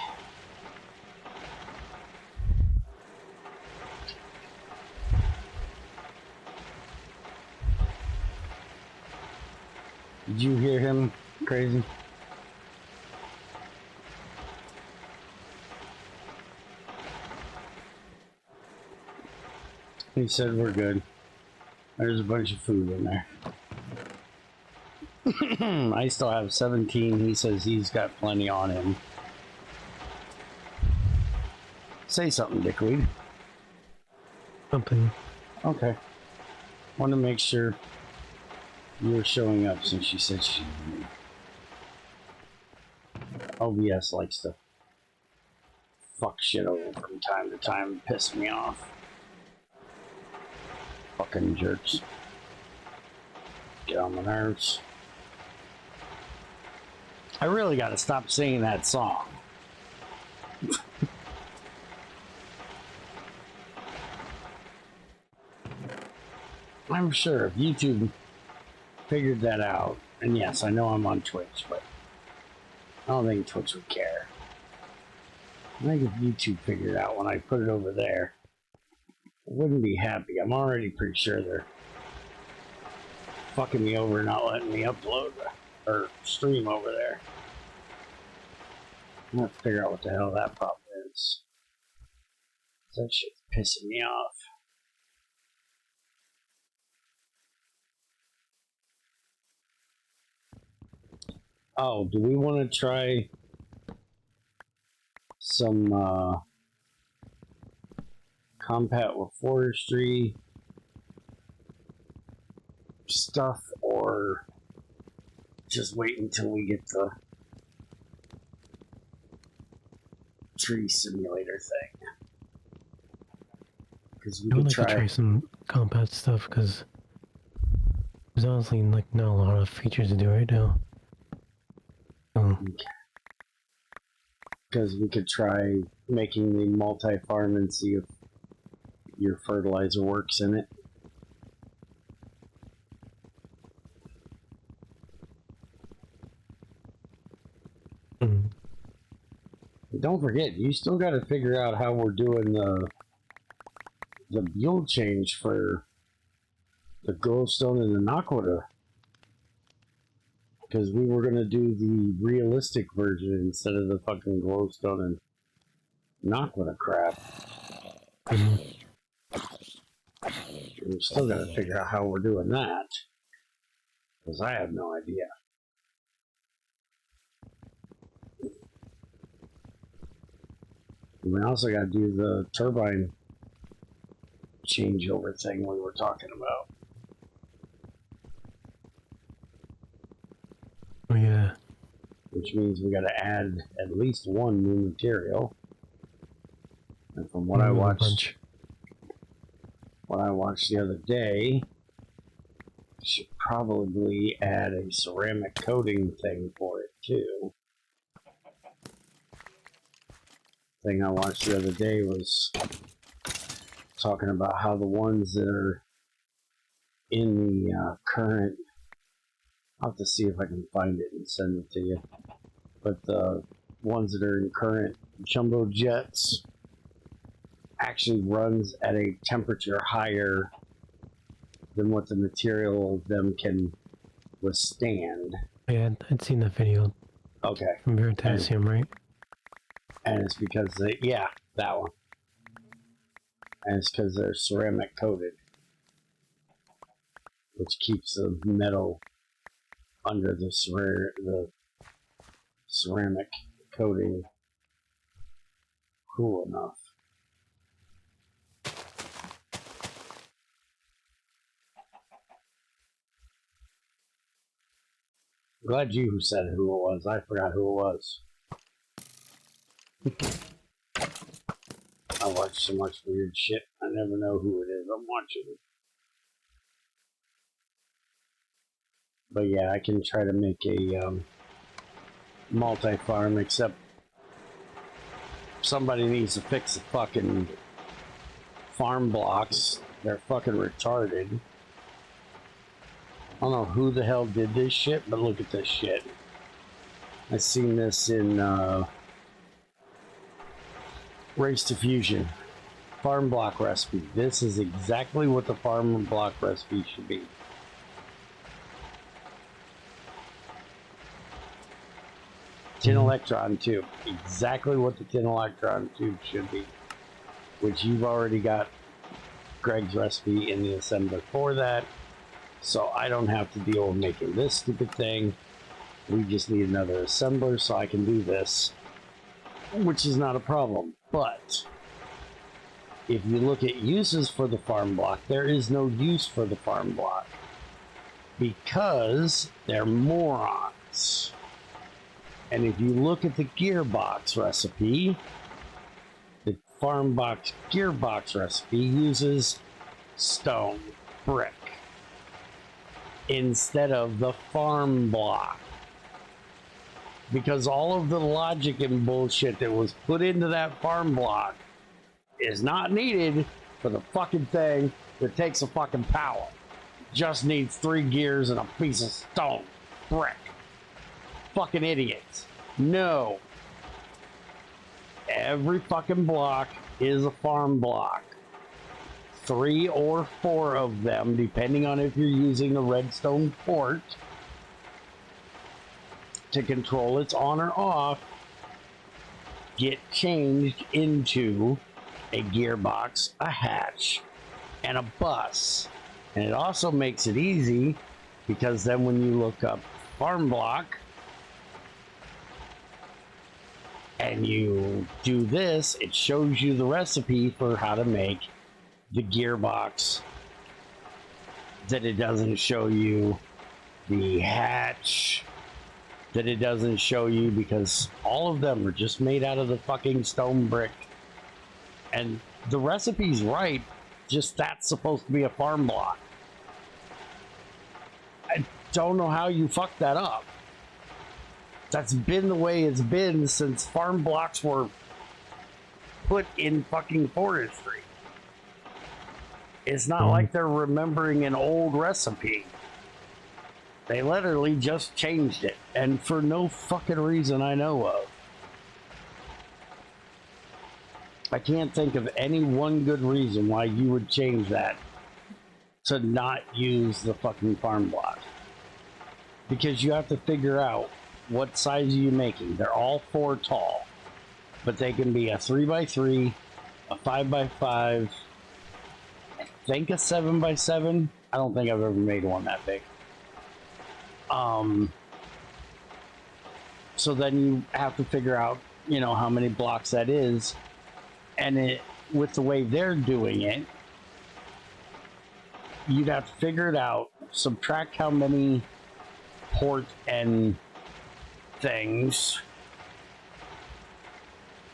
Did you hear him? Crazy. He said we're good. There's a bunch of food in there. I still have 17. He says he's got plenty on him. Say something, Dickweed. Something. Okay. Want to make sure you're showing up since she said she... OBS likes to fuck shit over from time to time and piss me off. Fucking jerks. Get on my nerves. I really gotta stop singing that song. I'm sure if YouTube figured that out, and yes, I know I'm on Twitch, but I don't think Twitch would care. I think if YouTube figured out when I put it over there, I wouldn't be happy. I'm already pretty sure they're fucking me over, not letting me upload or stream over there. I'm gonna have to figure out what the hell that problem is. That shit's pissing me off. Oh, do we want to try some combat with forestry stuff, or just wait until we get the tree simulator thing? Because we could try some combat stuff, because there's honestly like not a lot of features to do right now. Because we could try making the multi-farm and see if your fertilizer works in it. Don't forget, you still got to figure out how we're doing the build change for the glowstone and the Naquita. Because we were going to do the realistic version instead of the fucking glowstone and Naquita crap. We're still got to figure out how we're doing that. Because I have no idea. And we also got to do the turbine changeover thing we were talking about. Oh yeah. Which means we got to add at least one new material. And from what I watched the other day, should probably add a ceramic coating thing for it too. Thing I watched the other day was talking about how the ones that are in the current, I'll have to see if I can find it and send it to you, but the ones that are in current jumbo jets actually runs at a temperature higher than what the material of them can withstand. Yeah, I'd seen that video. Okay. From Veritasium, right? And it's because they, yeah, that one. And it's because they're ceramic coated, which keeps the metal under the ceramic coating cool enough. Glad you said who it was. I forgot who it was. I watch so much weird shit. I never know who it is I'm watching. But yeah, I can try to make a multi-farm, except somebody needs to fix the fucking farm blocks. They're fucking retarded. I don't know who the hell did this shit, but look at this shit. I seen this in Race to Fusion. Farm block recipe. This is exactly what the farm block recipe should be. Tin electron tube. Exactly what the tin electron tube should be. Which you've already got Greg's recipe in the assembler for that. So I don't have to deal with making this stupid thing. We just need another assembler so I can do this. Which is not a problem. But if you look at uses for the farm block, there is no use for the farm block because they're morons. And if you look at the gearbox recipe, the farm box gearbox recipe uses stone brick instead of the farm block. Because all of the logic and bullshit that was put into that farm block is not needed for the fucking thing that takes a fucking power. Just needs 3 gears and a piece of stone brick. Fucking idiots. No. Every fucking block is a farm block. 3 or 4 of them, depending on if you're using the redstone port to control its on or off, get changed into a gearbox, a hatch, and a bus. And it also makes it easy because then when you look up farm block and you do this, it shows you the recipe for how to make the gearbox, that it doesn't show you the hatch, that it doesn't show you, because all of them are just made out of the fucking stone brick. And the recipe's right, just that's supposed to be a farm block. I don't know how you fucked that up. That's been the way it's been since farm blocks were put in fucking forestry. It's not like they're remembering an old recipe. They literally just changed it, and for no fucking reason I know of. I can't think of any one good reason why you would change that to not use the fucking farm block. Because you have to figure out what size are you making. They're all 4 tall, but they can be a 3x3, a 5x5, I think a 7x7. I don't think I've ever made one that big. So then you have to figure out, you know, how many blocks that is. And it, with the way they're doing it, you'd have to figure it out, subtract how many port and things,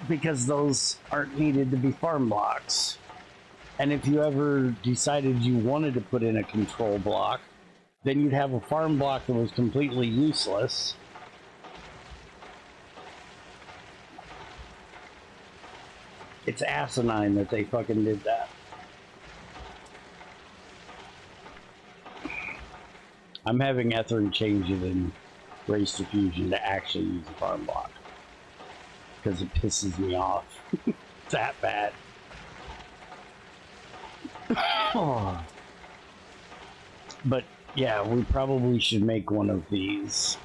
because those aren't needed to be farm blocks. And if you ever decided you wanted to put in a control block, then you'd have a farm block that was completely useless. It's asinine that they fucking did that. I'm having Effrin change it in Race to Fusion to actually use a farm block, because it pisses me off that bad. But yeah, we probably should make one of these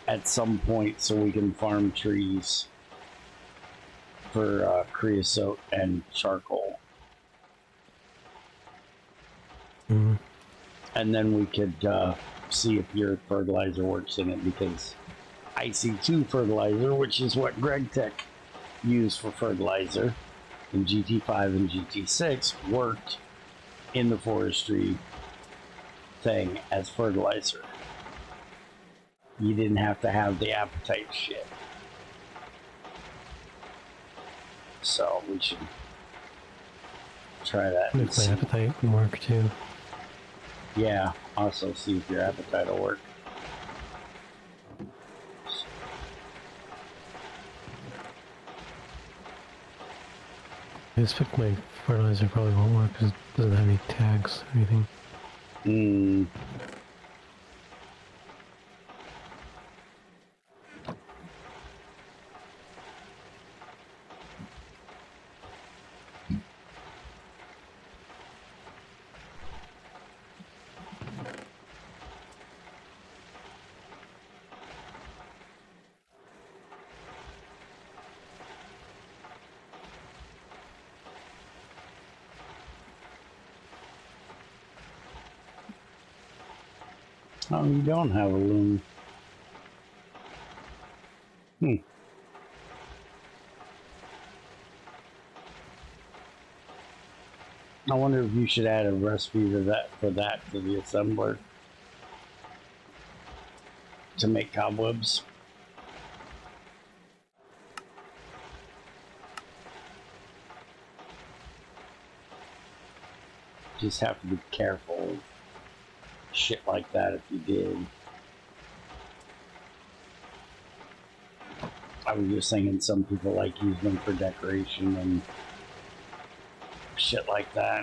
at some point so we can farm trees for creosote and charcoal. And then we could see if your fertilizer works in it, because IC2 fertilizer, which is what Greg Tech used for fertilizer in GT5 and GT6, worked in the forestry thing as fertilizer. You didn't have to have the appetite shit. So we should try that. If my appetite can work too. Yeah, also see if your appetite will work. I expect my fertilizer probably won't work because it doesn't have any tags or anything. Oh, you don't have a loom. I wonder if you should add a recipe to that to the assembler to make cobwebs. Just have to be careful of shit like that if you did. I was just thinking some people like use them for decoration and shit like that.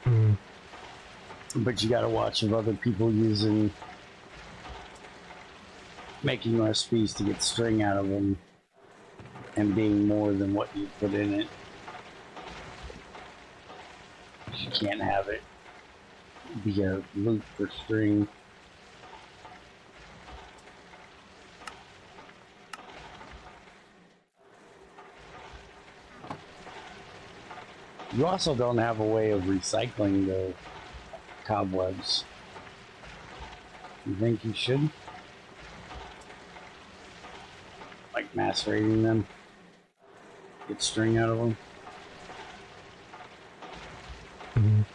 Mm. But you gotta watch if other people making recipes to get string out of them and being more than what you put in it. You can't have it be a loop for string. You also don't have a way of recycling the cobwebs. You think you should? Like macerating them? Get string out of them? Mm.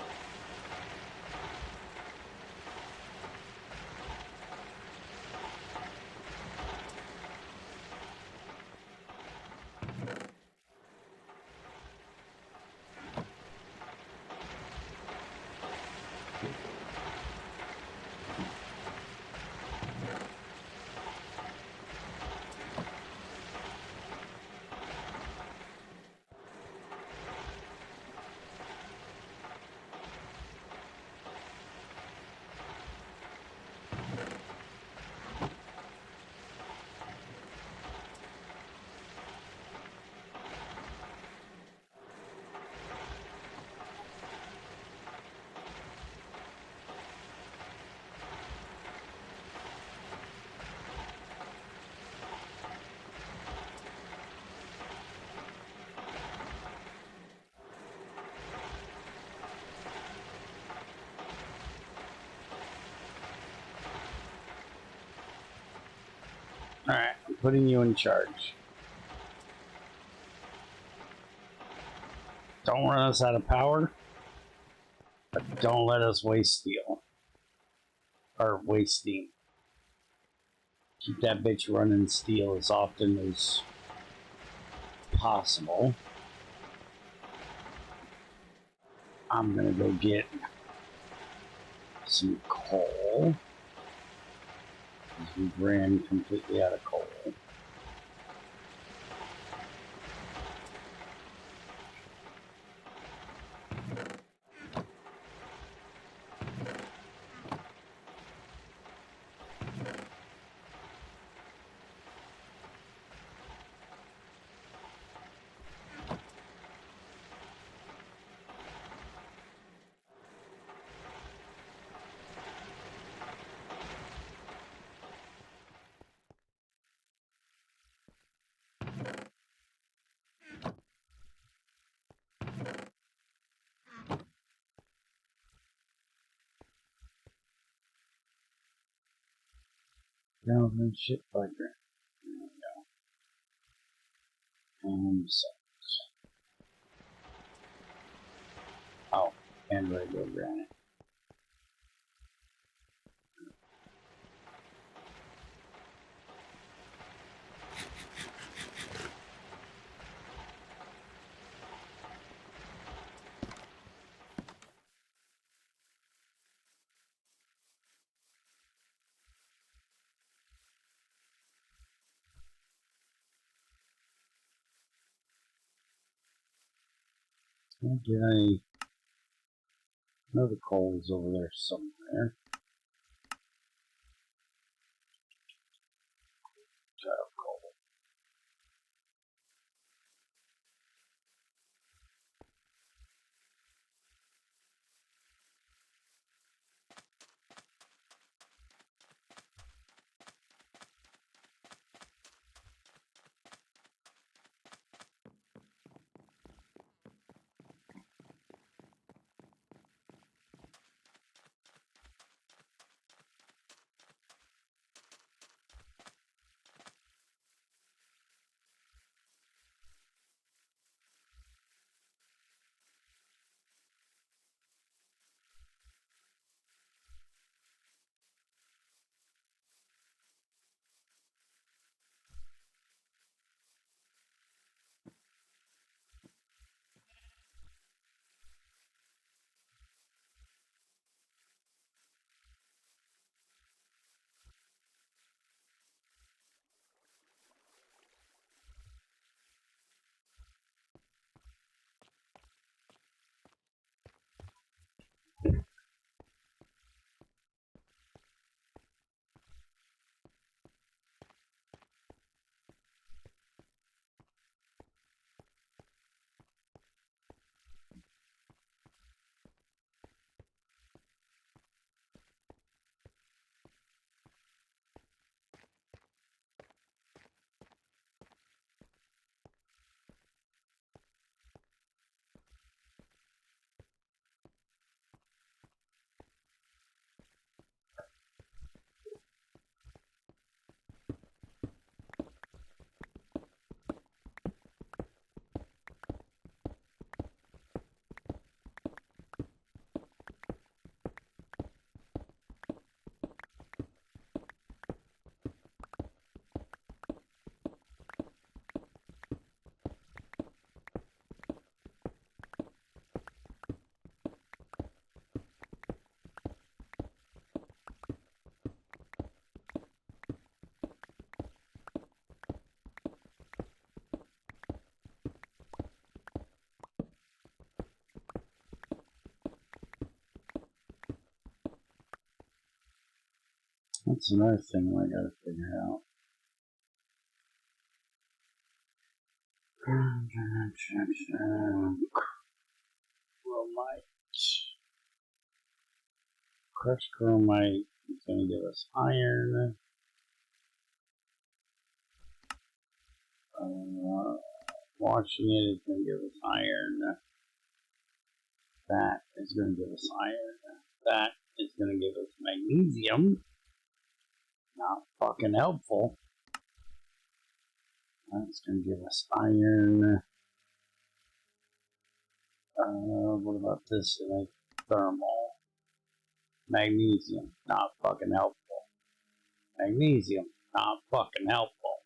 Alright, I'm putting you in charge. Don't run us out of power, but don't let us waste steel. Or waste steam. Keep that bitch running steel as often as possible. I'm gonna go get some coal. Because we ran completely out of coal. Now then shit by Grant. There we go. And so. Oh, and regular granite. Okay. I know the coal's over there somewhere. Child coal. That's another thing I gotta figure out. Chromite. Crushed chromite is gonna give us iron. Washing it is gonna give us iron. That is gonna give us iron. That is gonna give us magnesium. Not fucking helpful. That's gonna give us iron. What about this? Like thermal. Magnesium. Not fucking helpful. Magnesium. Not fucking helpful.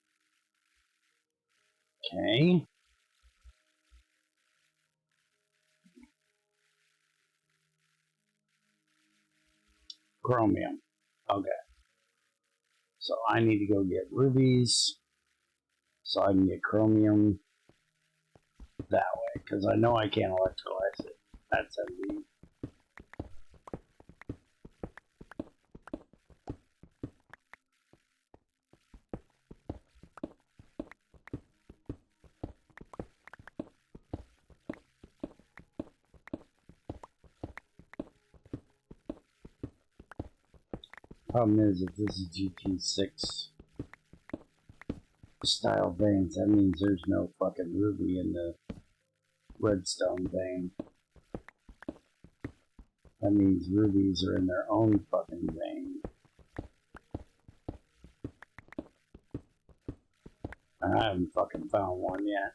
Okay. Chromium. Okay. So I need to go get rubies so I can get chromium that way, because I know I can't electrolyze it. That's MB. Problem is, if this is GT6 style veins, that means there's no fucking ruby in the redstone vein. That means rubies are in their own fucking vein. I haven't fucking found one yet.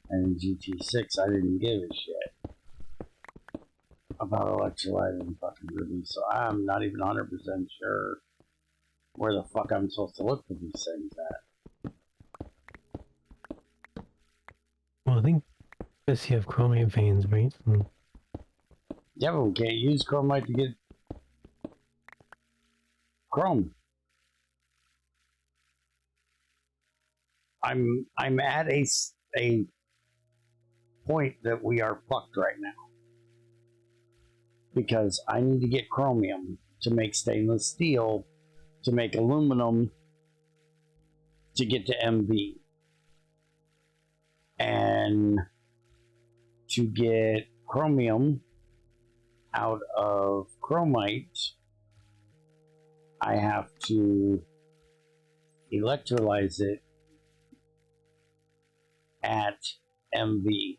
And in GT6, I didn't give a shit about electrolyzing fucking rubies, so I'm not even 100% sure where the fuck I'm supposed to look for these things at. Well, I think because you have chromium veins, right? Yeah, but we can't use chromite to get chrome. I'm at a point that we are fucked right now. Because I need to get chromium to make stainless steel, to make aluminum, to get to MV. And to get chromium out of chromite, I have to electrolyze it at MV.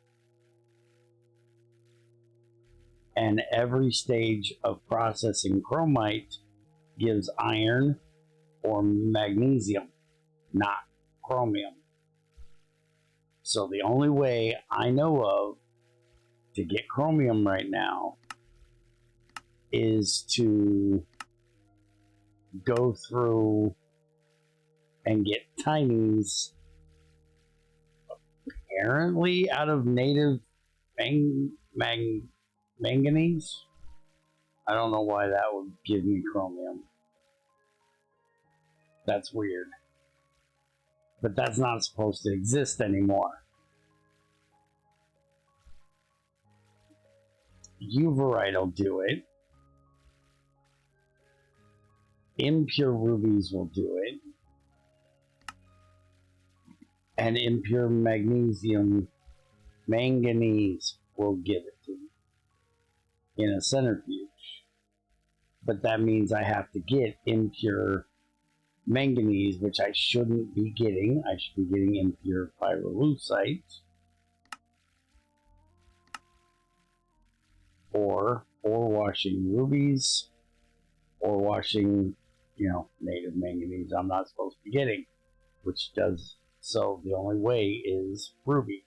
And every stage of processing chromite gives iron or magnesium, not chromium. So the only way I know of to get chromium right now is to go through and get tinies, apparently out of native manganese. I don't know why that would give me chromium. That's weird. But that's not supposed to exist anymore. Uverite will do it. Impure rubies will do it. And impure magnesium, manganese will give it to me in a centrifuge. But that means I have to get impure manganese, which I shouldn't be getting. I should be getting impure pyrolusite. Or washing rubies, or washing, native manganese I'm not supposed to be getting, which does so. The only way is ruby.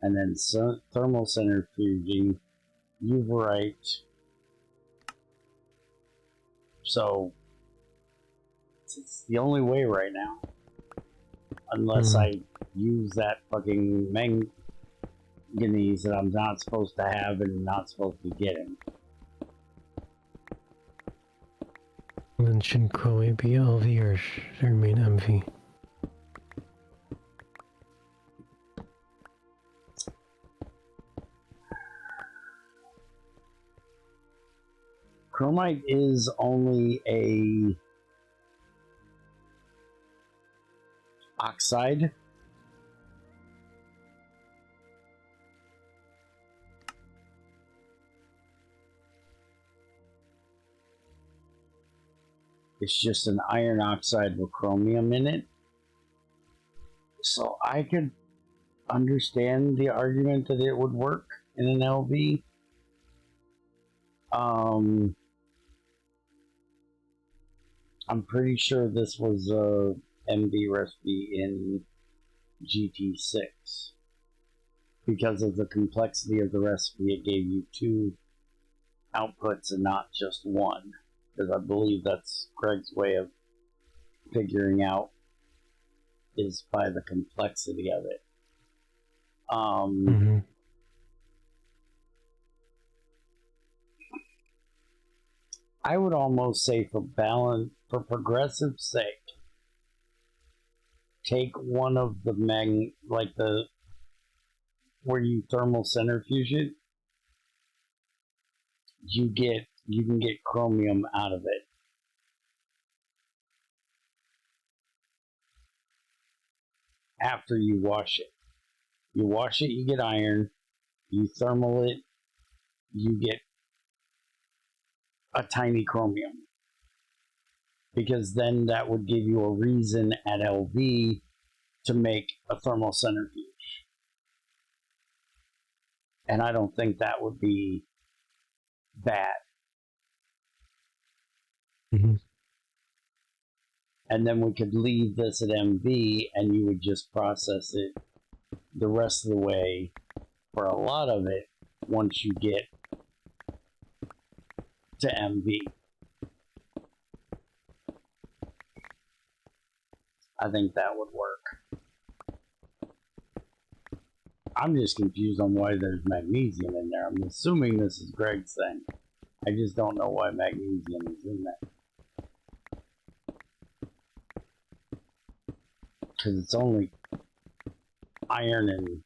And then thermal centrifuging, uverite. So it's the only way right now, unless I use that fucking manganese that I'm not supposed to have and not supposed to be getting. Then shouldn't chromium be LV or should remain MV? Chromite is only a oxide. It's just an iron oxide with chromium in it. So I could understand the argument that it would work in an LV. I'm pretty sure this was a MV recipe in GT6. Because of the complexity of the recipe, it gave you 2 outputs and not just one. Because I believe that's Greg's way of figuring out is by the complexity of it. I would almost say for progressive sake, take one of the where you thermal centrifuge it, you can get chromium out of it. After you wash it. You wash it, you get iron. You thermal it, you get a tiny chromium. Because then that would give you a reason at LV to make a thermal centrifuge. And I don't think that would be bad. And then we could leave this at MV and you would just process it the rest of the way for a lot of it once you get to MV. I think that would work. I'm just confused on why there's magnesium in there. I'm assuming this is Greg's thing. I just don't know why magnesium is in there. Because it's only iron and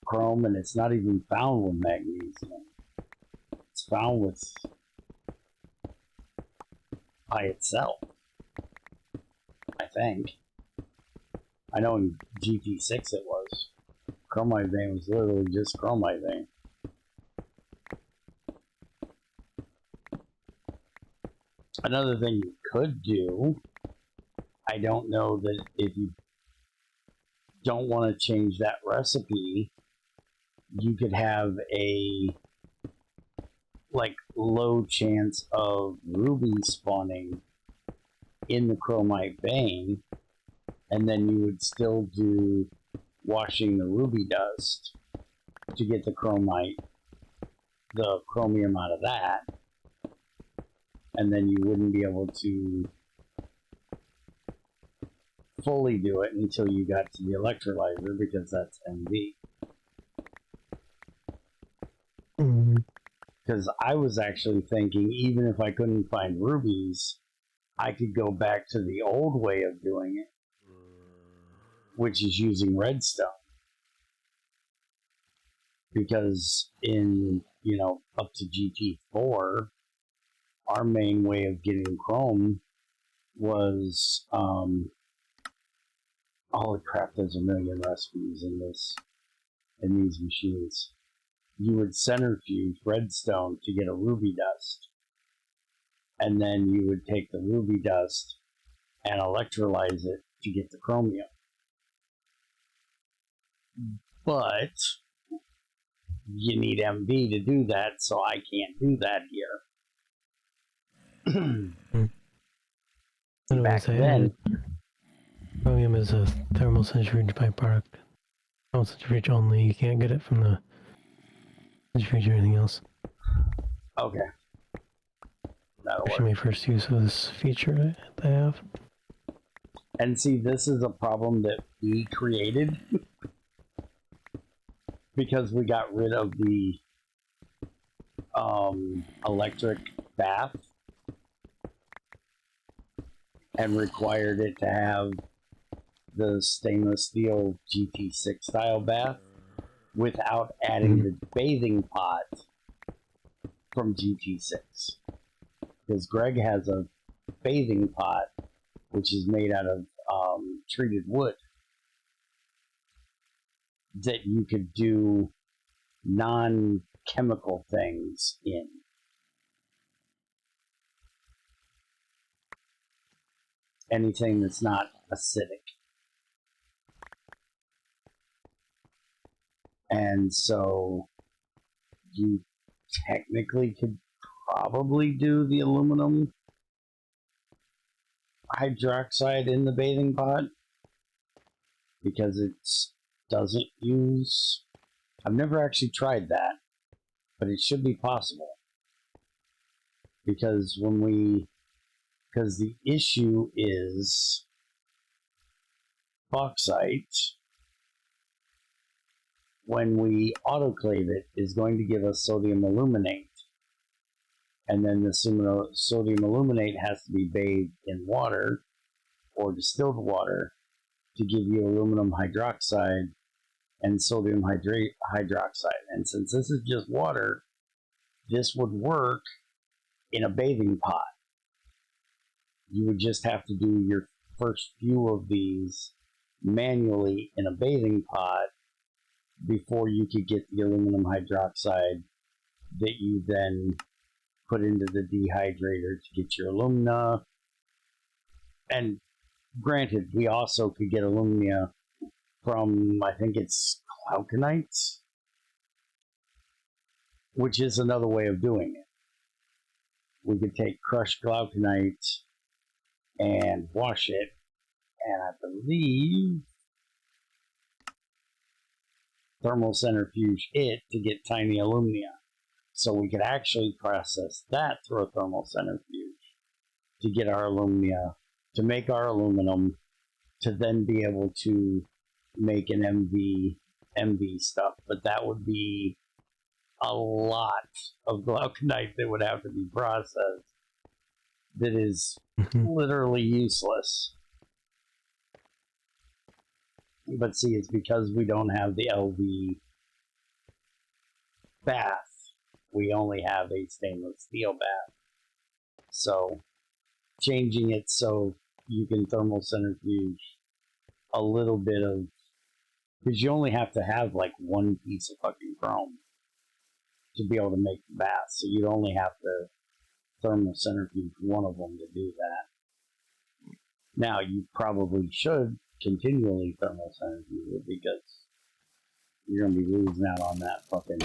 chrome, and it's not even found with magnesium. It's found with by itself, I think. I know in GT6 it was. Chromite vein was literally just chromite vein. Another thing you could do, I don't know that if you don't want to change that recipe, you could have a low chance of ruby spawning in the chromite vein, and then you would still do washing the ruby dust to get the chromium out of that, and then you wouldn't be able to fully do it until you got to the electrolyzer, because that's MV. Because I was actually thinking, even if I couldn't find rubies, I could go back to the old way of doing it, which is using redstone. Because in, up to GT4, our main way of getting chrome was, holy crap, there's a million recipes in these machines. You would centrifuge redstone to get a ruby dust. And then you would take the ruby dust and electrolyze it to get the chromium. But you need MV to do that, so I can't do that here. Back then, chromium is a thermal centrifuge byproduct. Thermal centrifuge only. You can't get it from the centrifuge or anything else. Okay. Actually, my first use of this feature I have. And see, this is a problem that we created because we got rid of the electric bath and required it to have the stainless steel GT6 style bath without adding the bathing pot from GT6. Because Greg has a bathing pot, which is made out of treated wood, that you could do non-chemical things in. Anything that's not acidic. And so you technically could probably do the aluminum hydroxide in the bathing pot because it doesn't use. I've never actually tried that, but it should be possible because because the issue is bauxite, when we autoclave it, is going to give us sodium aluminate. And then the sodium aluminate has to be bathed in water or distilled water to give you aluminum hydroxide and sodium hydroxide. And since this is just water, this would work in a bathing pot. You would just have to do your first few of these manually in a bathing pot before you could get the aluminum hydroxide that you then put into the dehydrator to get your alumina. And granted, we also could get alumina from, I think it's glauconite, which is another way of doing it. We could take crushed glauconite and wash it, and I believe thermal centrifuge it to get tiny alumina. So we could actually process that through a thermal centrifuge to get our alumina, to make our aluminum, to then be able to make an MV stuff. But that would be a lot of glauconite that would have to be processed that is literally useless. But see, it's because we don't have the LV bath. We only have a stainless steel bath. So changing it so you can thermal centrifuge a little bit of, because you only have to have like one piece of fucking chrome to be able to make the bath. So you'd only have to thermal centrifuge one of them to do that. Now you probably should continually thermal centrifuge it because you're going to be losing out on that fucking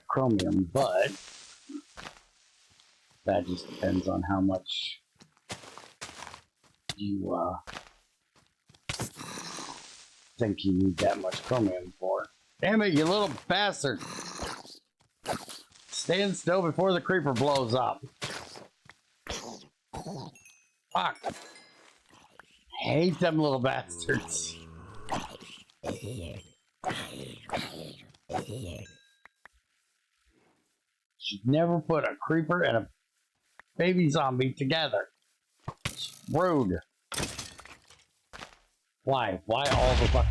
chromium, but that just depends on how much you think you need that much chromium for. Damn it, you little bastard! Stand still before the creeper blows up. Fuck! I hate them little bastards. Should never put a creeper and a baby zombie together. It's rude. Why? Why all the fuck?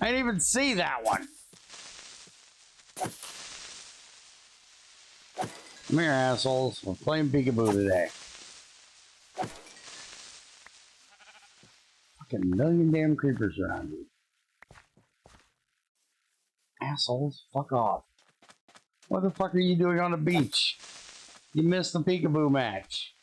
I didn't even see that one. Come here, assholes. We're playing peekaboo today. Fucking million damn creepers around you. Assholes, fuck off. What the fuck are you doing on the beach? You missed the peekaboo match.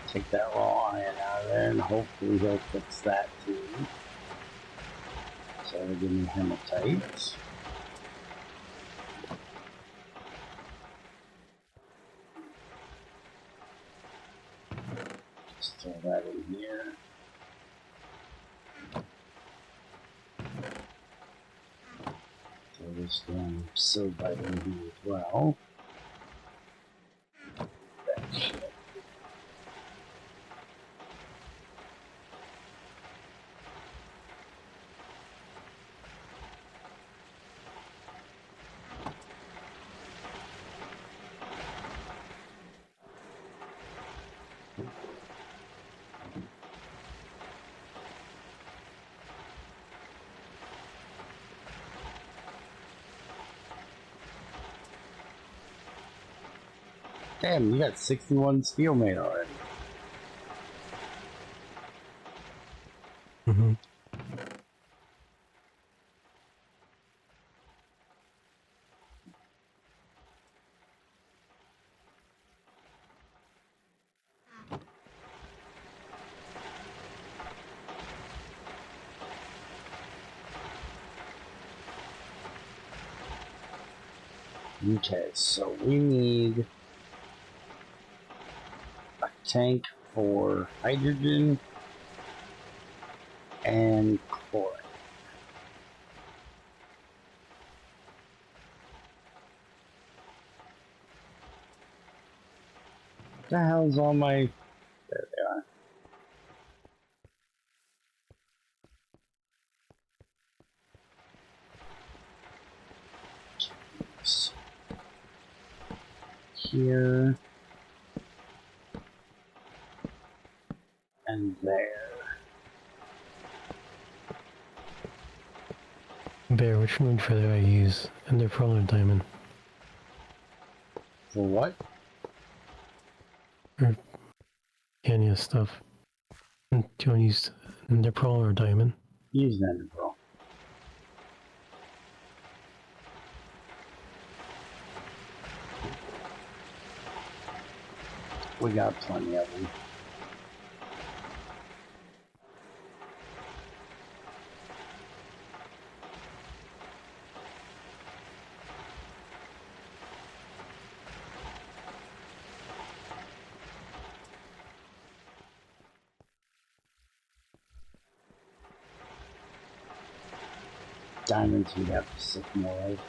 Take that raw iron out of there, and hopefully he'll fix that too. So it'll give me hematite. Just throw that in here. Throw this damn silvite in here as well. That shit. Damn, you got 61 steel made already. Mm-hmm. Okay, so we need a tank for hydrogen and chlorine. What the hell's all my... There they are. Here and there. Bear, which moon feather I use? And they're pearl or diamond? For what? Or any of stuff. Do you want to use ender pearl or diamond? Use that, bro. We got plenty of them. Diamonds we'd have to sick more of.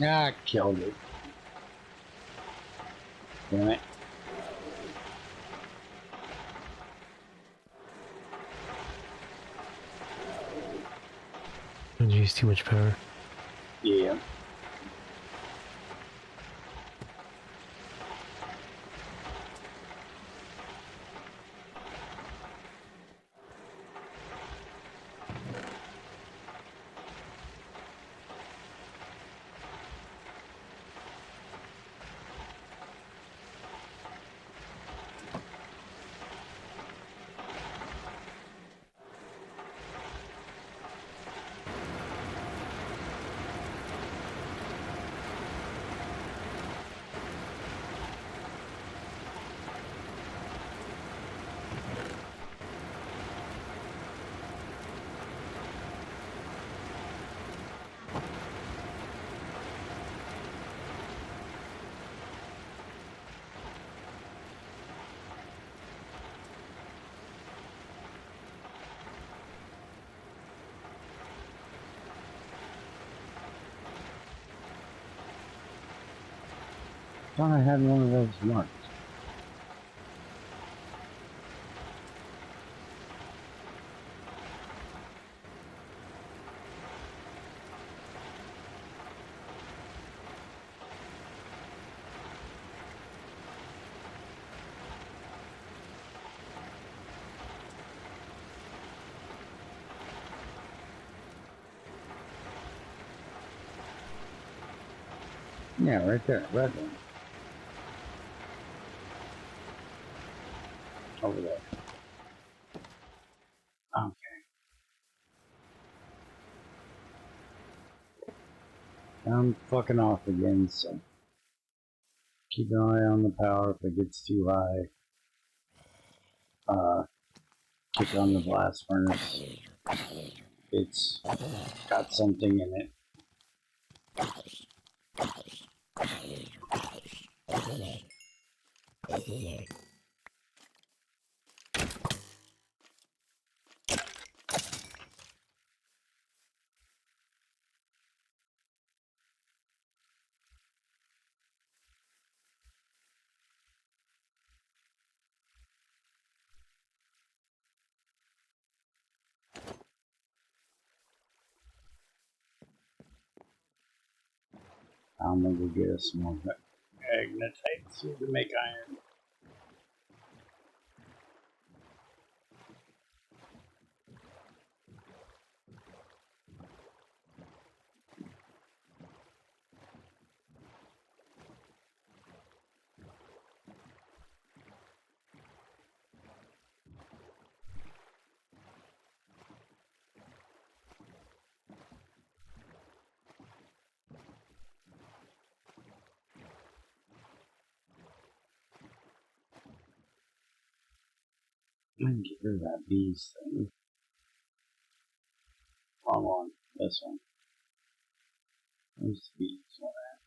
Ah, killed it. Damn it. Don't use too much power. Yeah. Thought I had one of those once. Yeah, right there, red one. Over there. Okay. I'm fucking off again, so keep an eye on the power. If it gets too high, kick on the blast furnace. It's got something in it. I'm gonna go get us more magnetite so we can make iron. I can get rid of that bees thing. Wrong one. This one. Where's the bees one at?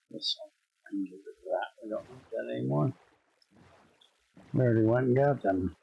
This one. I can get rid of that. We don't need that anymore. We already went and got them.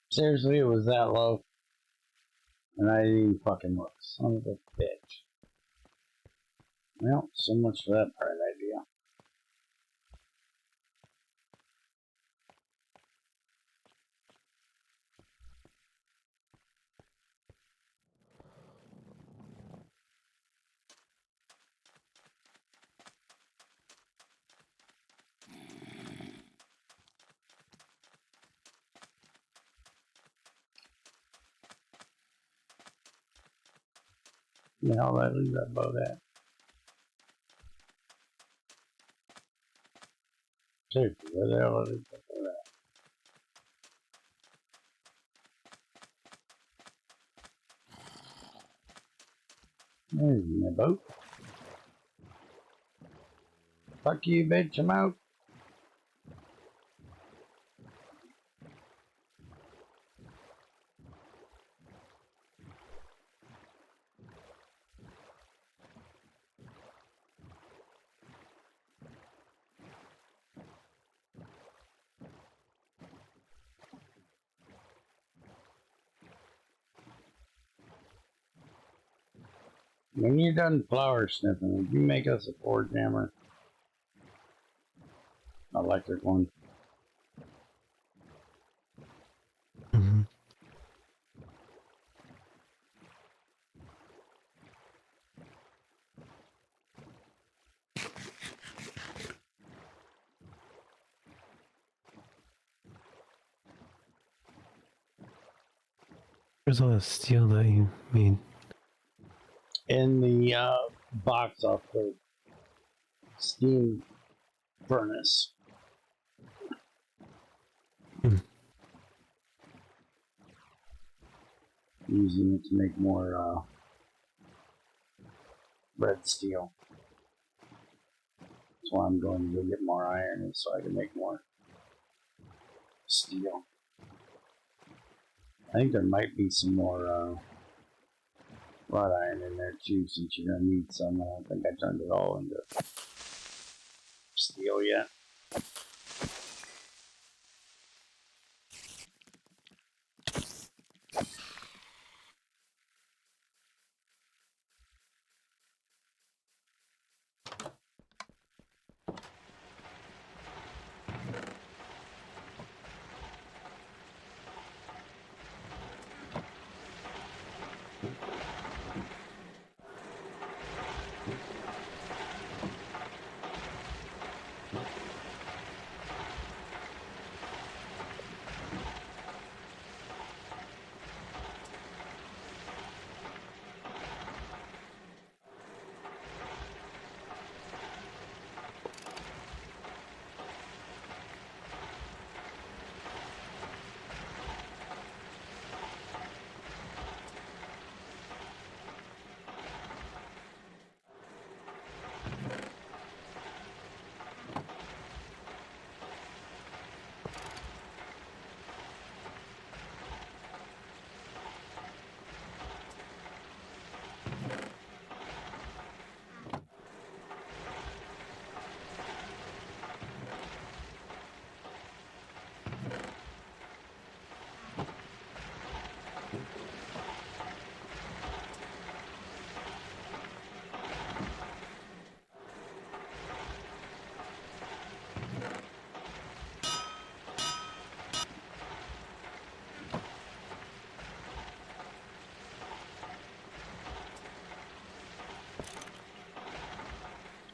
Seriously, it was that low. And I didn't even fucking look. Son of a bitch. Well, so much for that bright idea. Where the hell did I leave that boat at? Seriously, where the hell did I leave that boat at? There's my boat. Fuck you, bitch, I'm out. When you're done flower sniffing, would you make us a forge hammer? Electric one. Mm-hmm. Where's all that steel that you made? In the box off the steam furnace. Hmm. Using it to make more red steel. That's why I'm going to go get more iron so I can make more steel. I think there might be some more wrought iron in there too, since you're gonna need some. I don't think I turned it all into steel yet.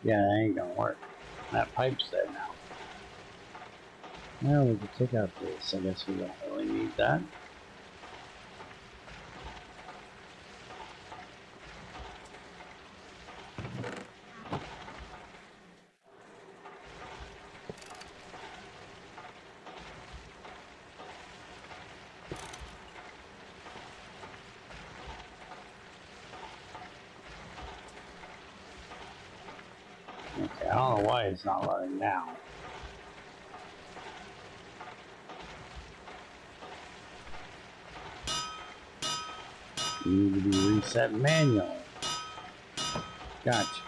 Yeah, that ain't gonna work. That pipe's there now. Well, we could take out this. I guess we don't really need that. Okay, I don't know why it's not running now. You need to be reset manually. Gotcha.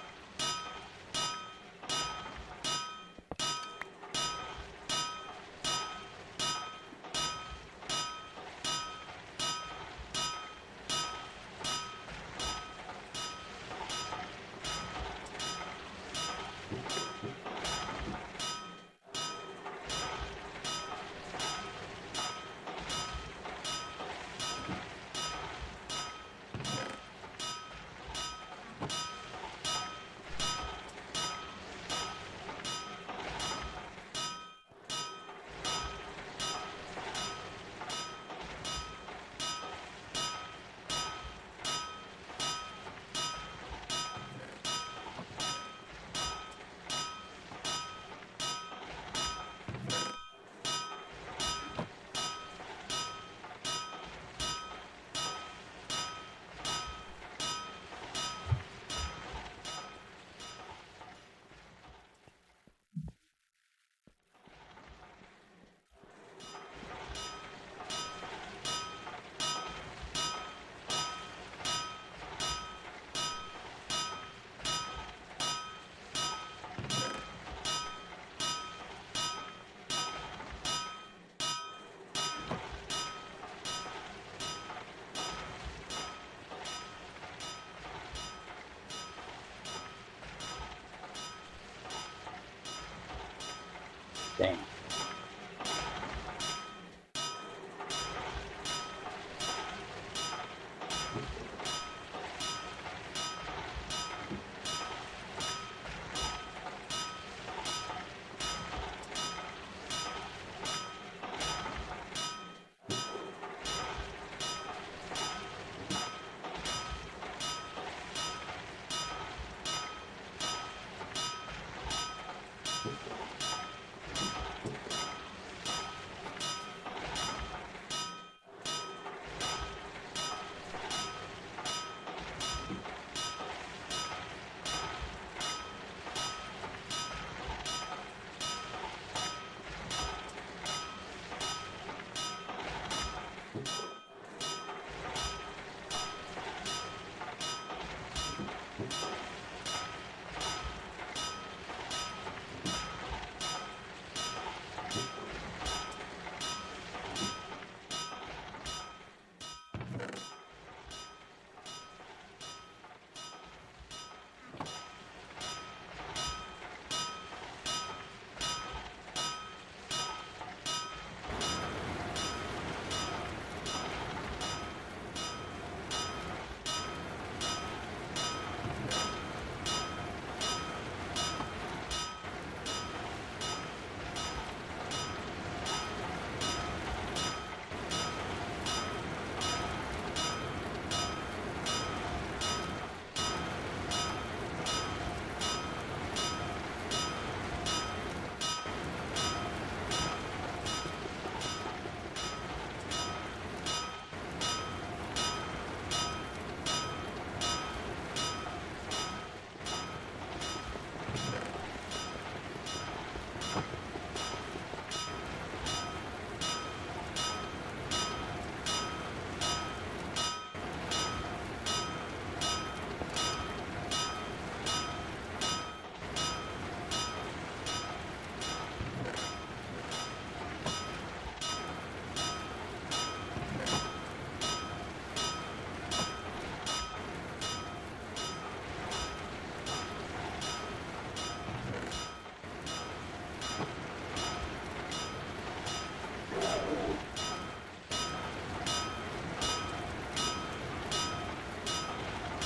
Dang.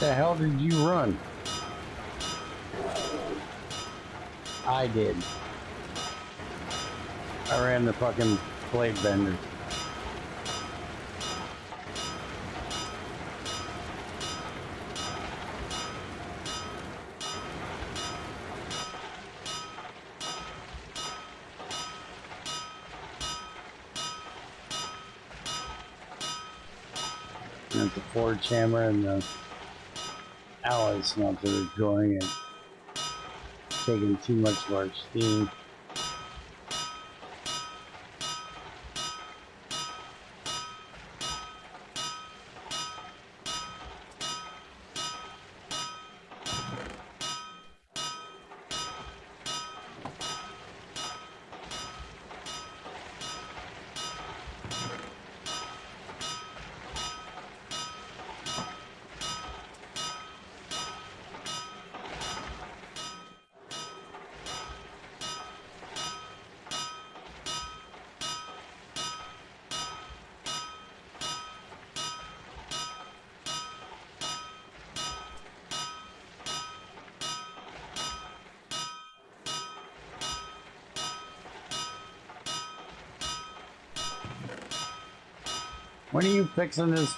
the hell did you run? I did. I ran the fucking blade bender. And the forge hammer and the alloy smelter is going and taking too much of our steam. When are you fixing this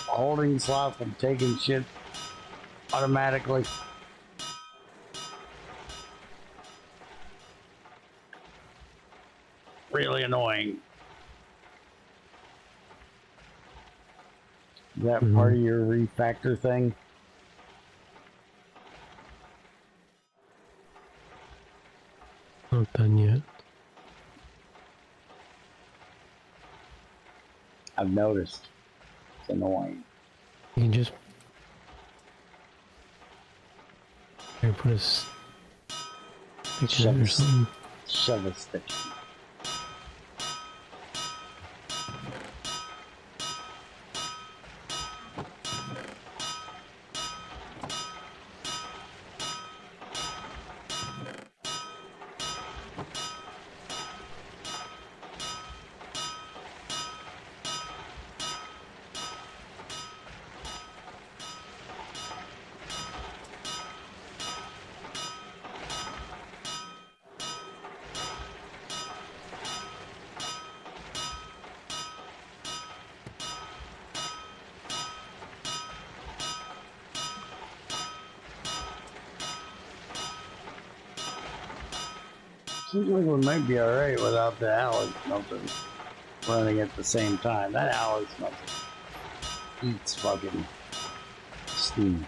holding slot from taking shit automatically? Really annoying. Is that part of your refactor thing? Not done yet. I've noticed. It's annoying. You can just here, put a stick in it or something. Shove a stick. Seems like we might be alright without the alloy smelter running at the same time. That alloy smelter eats fucking steam.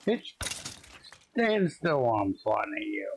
Bitch, stand still while I'm swatting at you.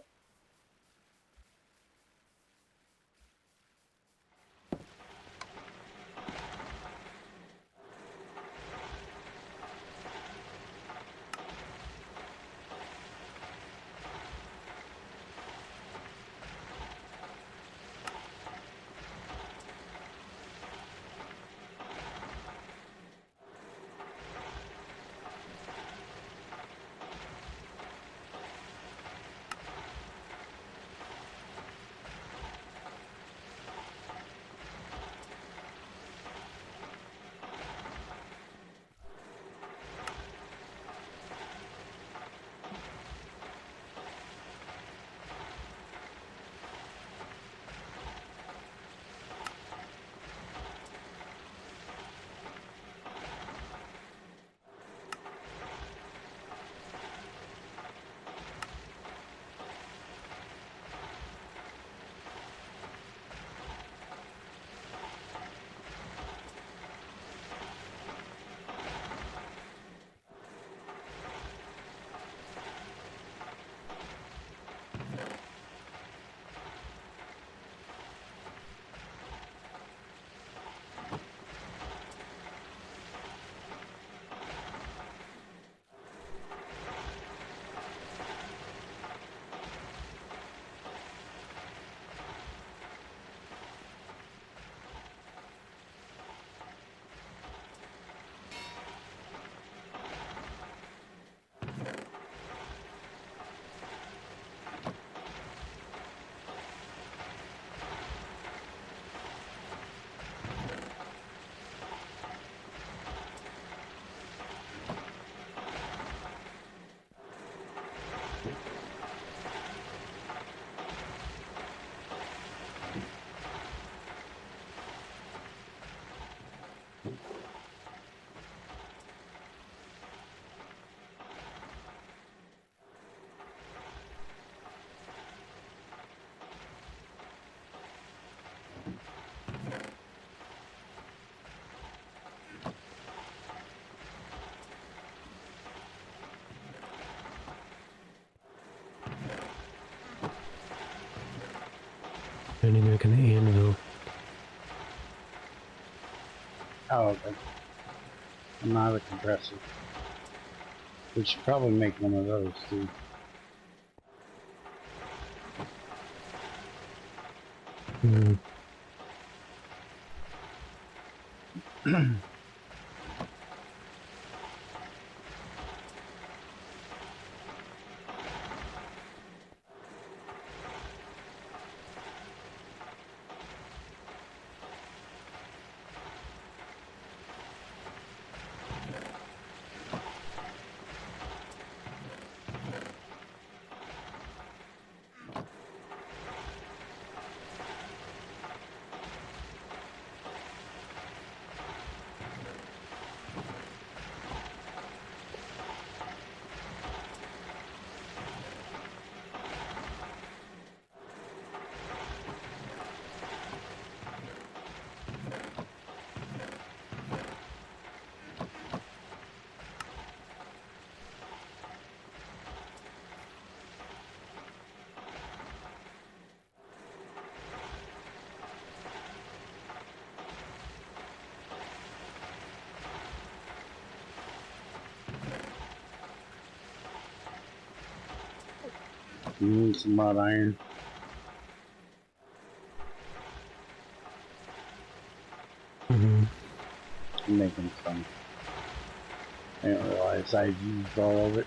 I need to make an anvil. Oh, okay. I'm not a compressor. We should probably make one of those too. Hmm. You need some wrought iron. Mm-hmm. I'm making some. I didn't realize I'd used all of it.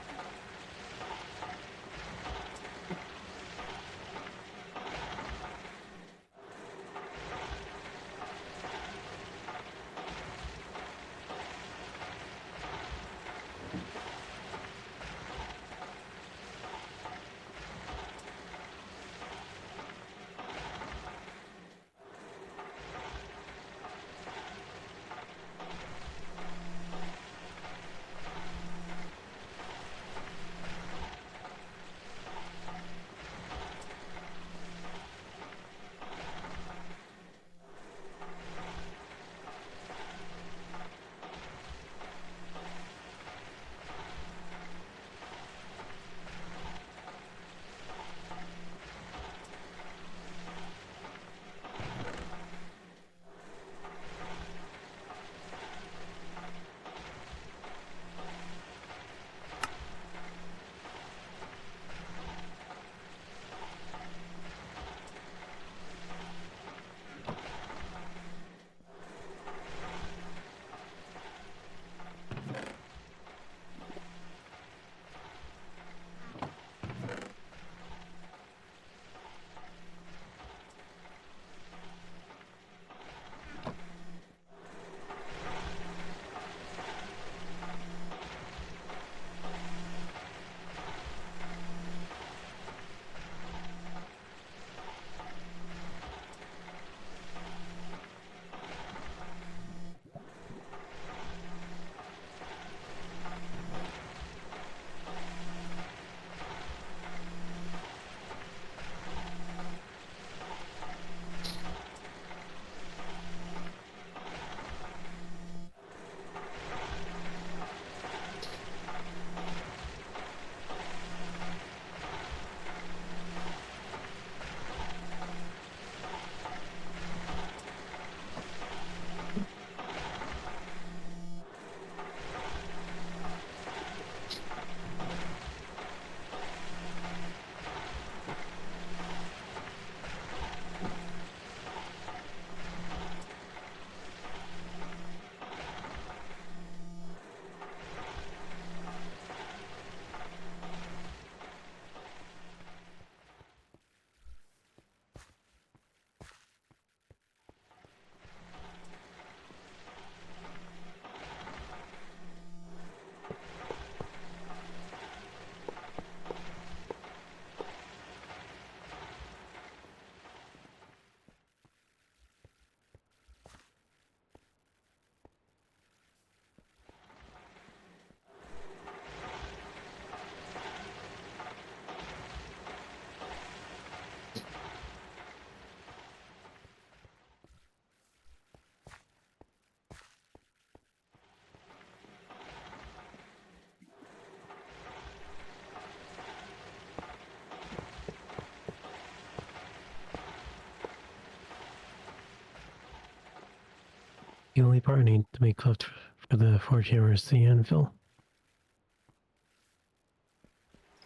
the only part I need to make left for the forge hammer is the anvil.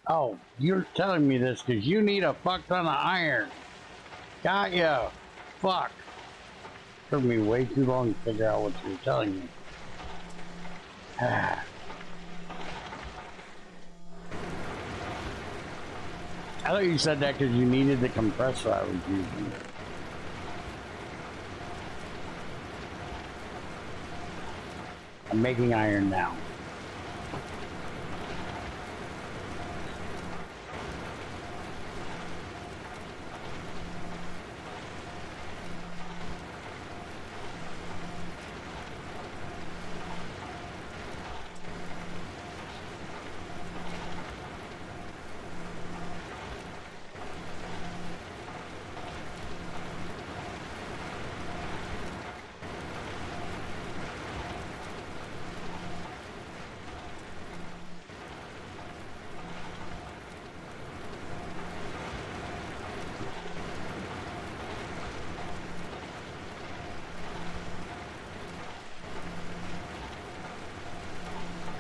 Oh, you're telling me this because you need a fuck ton of iron. Got ya. Fuck. Took me way too long to figure out what you were telling me. I thought you said that because you needed the compressor I was using. I'm making iron now.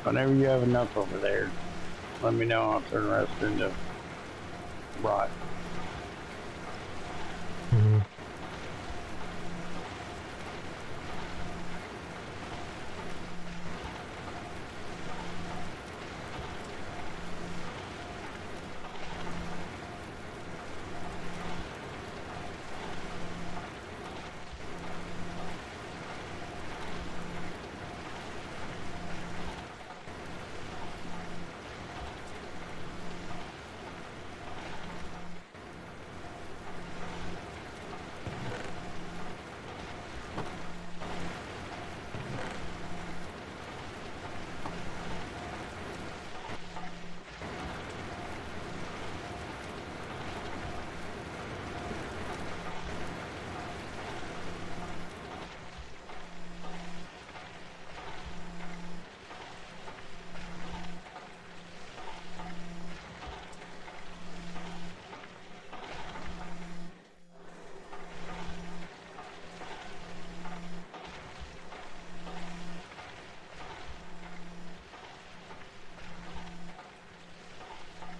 Whenever you have enough over there, let me know. I'll turn the rest into rot. Mm-hmm.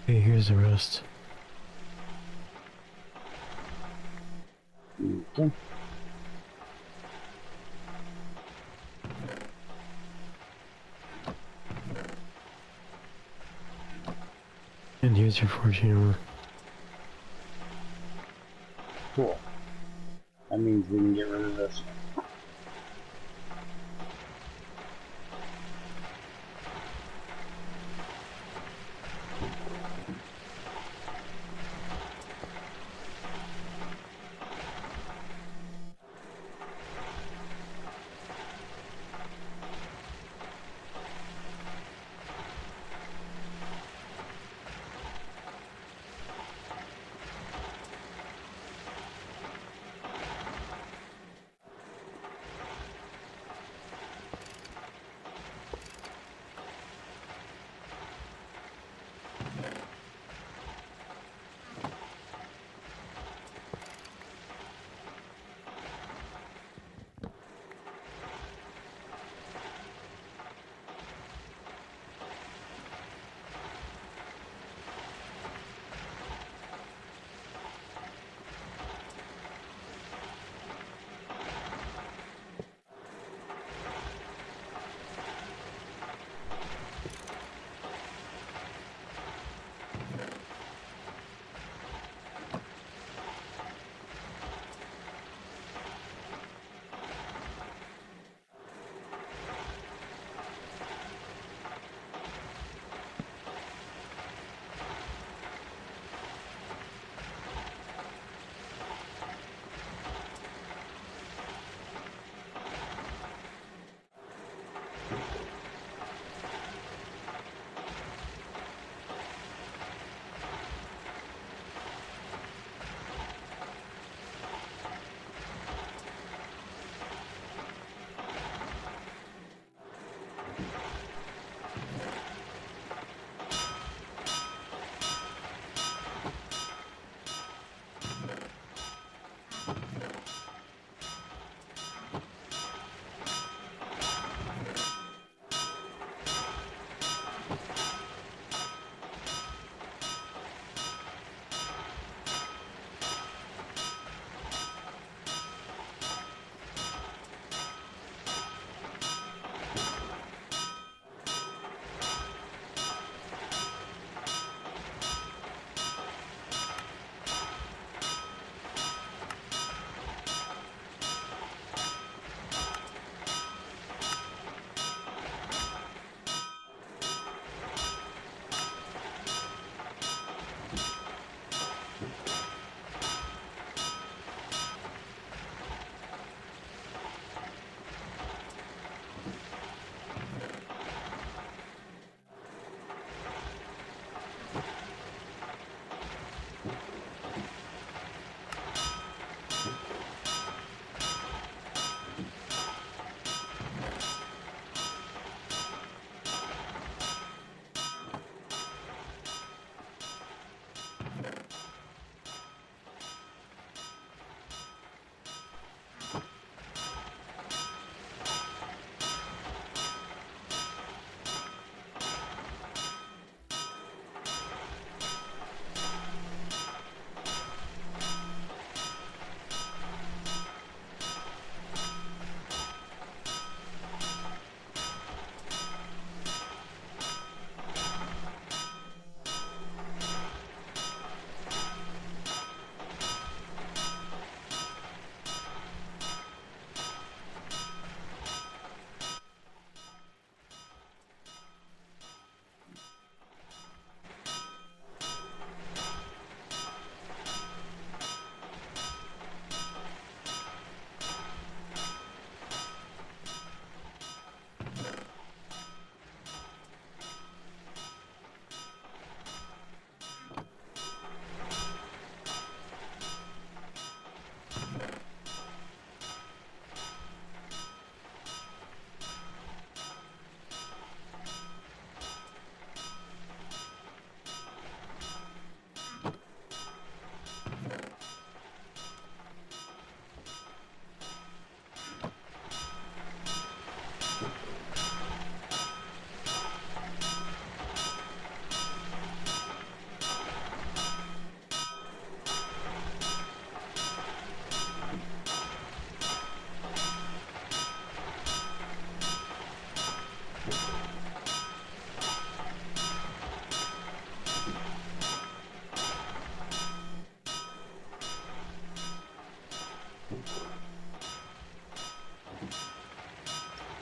Okay, here's the rest. Okay. And here's your forge hammer. Cool. That means we can get rid of this.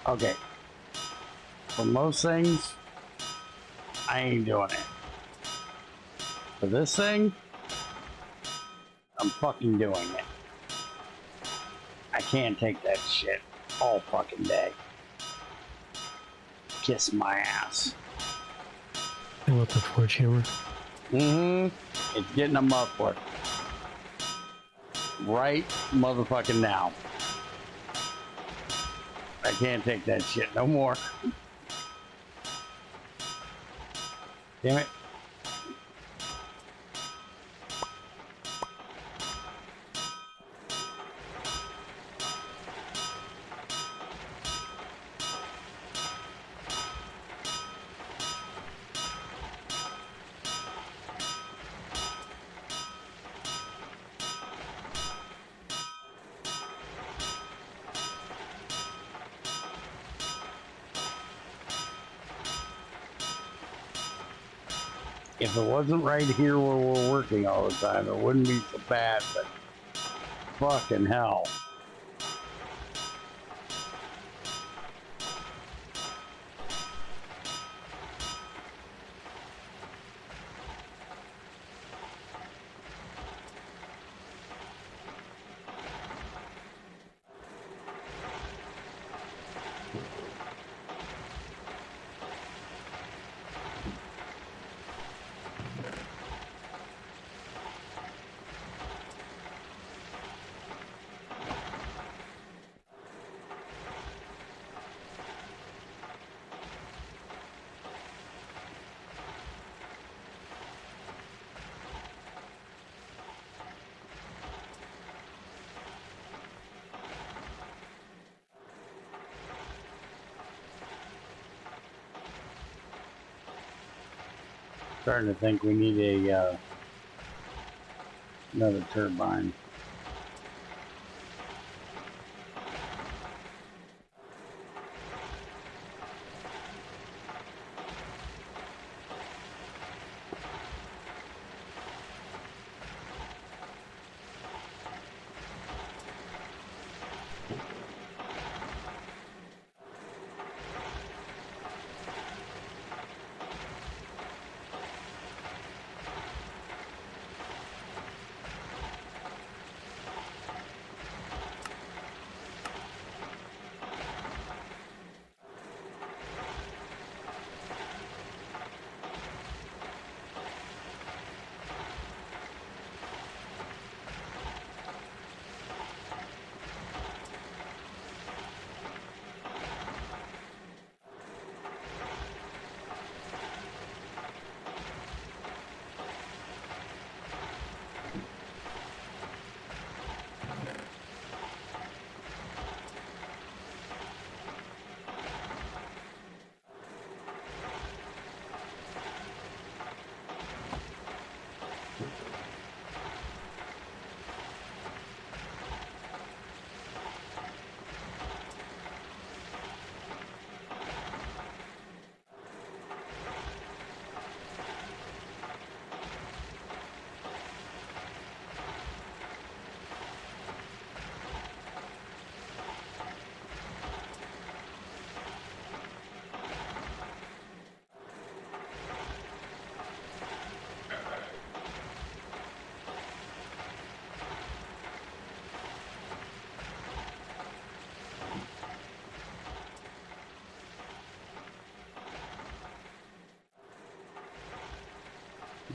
Okay. For most things, I ain't doing it. For this thing, I'm fucking doing it. I can't take that shit all fucking day. Kiss my ass. And what the forge hammer? Mm-hmm. It's getting a muffler. Right motherfucking now. I can't take that shit no more. Damn it. If it wasn't right here where we're working all the time, it wouldn't be so bad, but fucking hell. Starting to think we need a another turbine.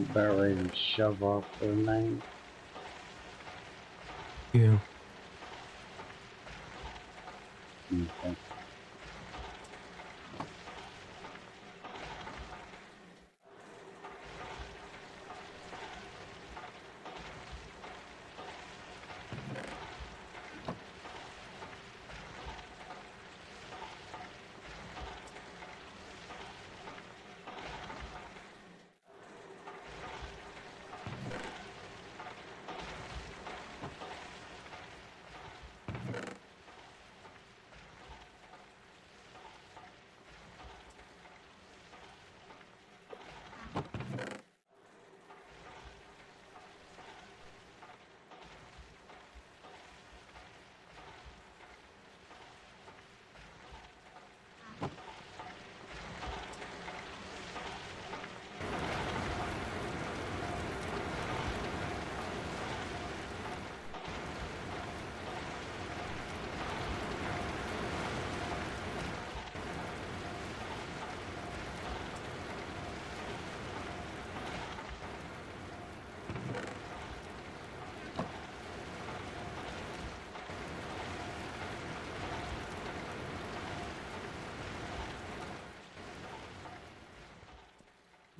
About ready to shove off for the night. Yeah. Okay.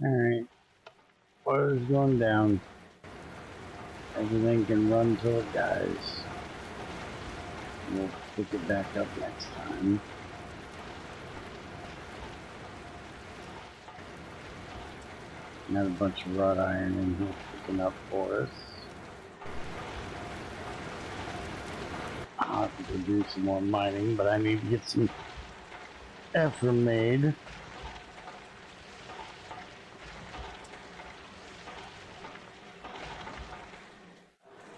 Alright. Water's going down. Everything can run till it dies. We'll pick it back up next time. Got a bunch of wrought iron in here picking up for us. I'll have to go do some more mining, but I need to get some Effrin made.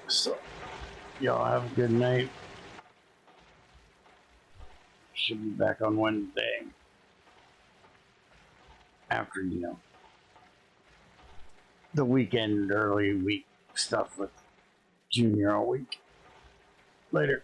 So, y'all have a good night. Should be back on Wednesday. After, you know, the weekend, early week stuff with Junior all week. Later.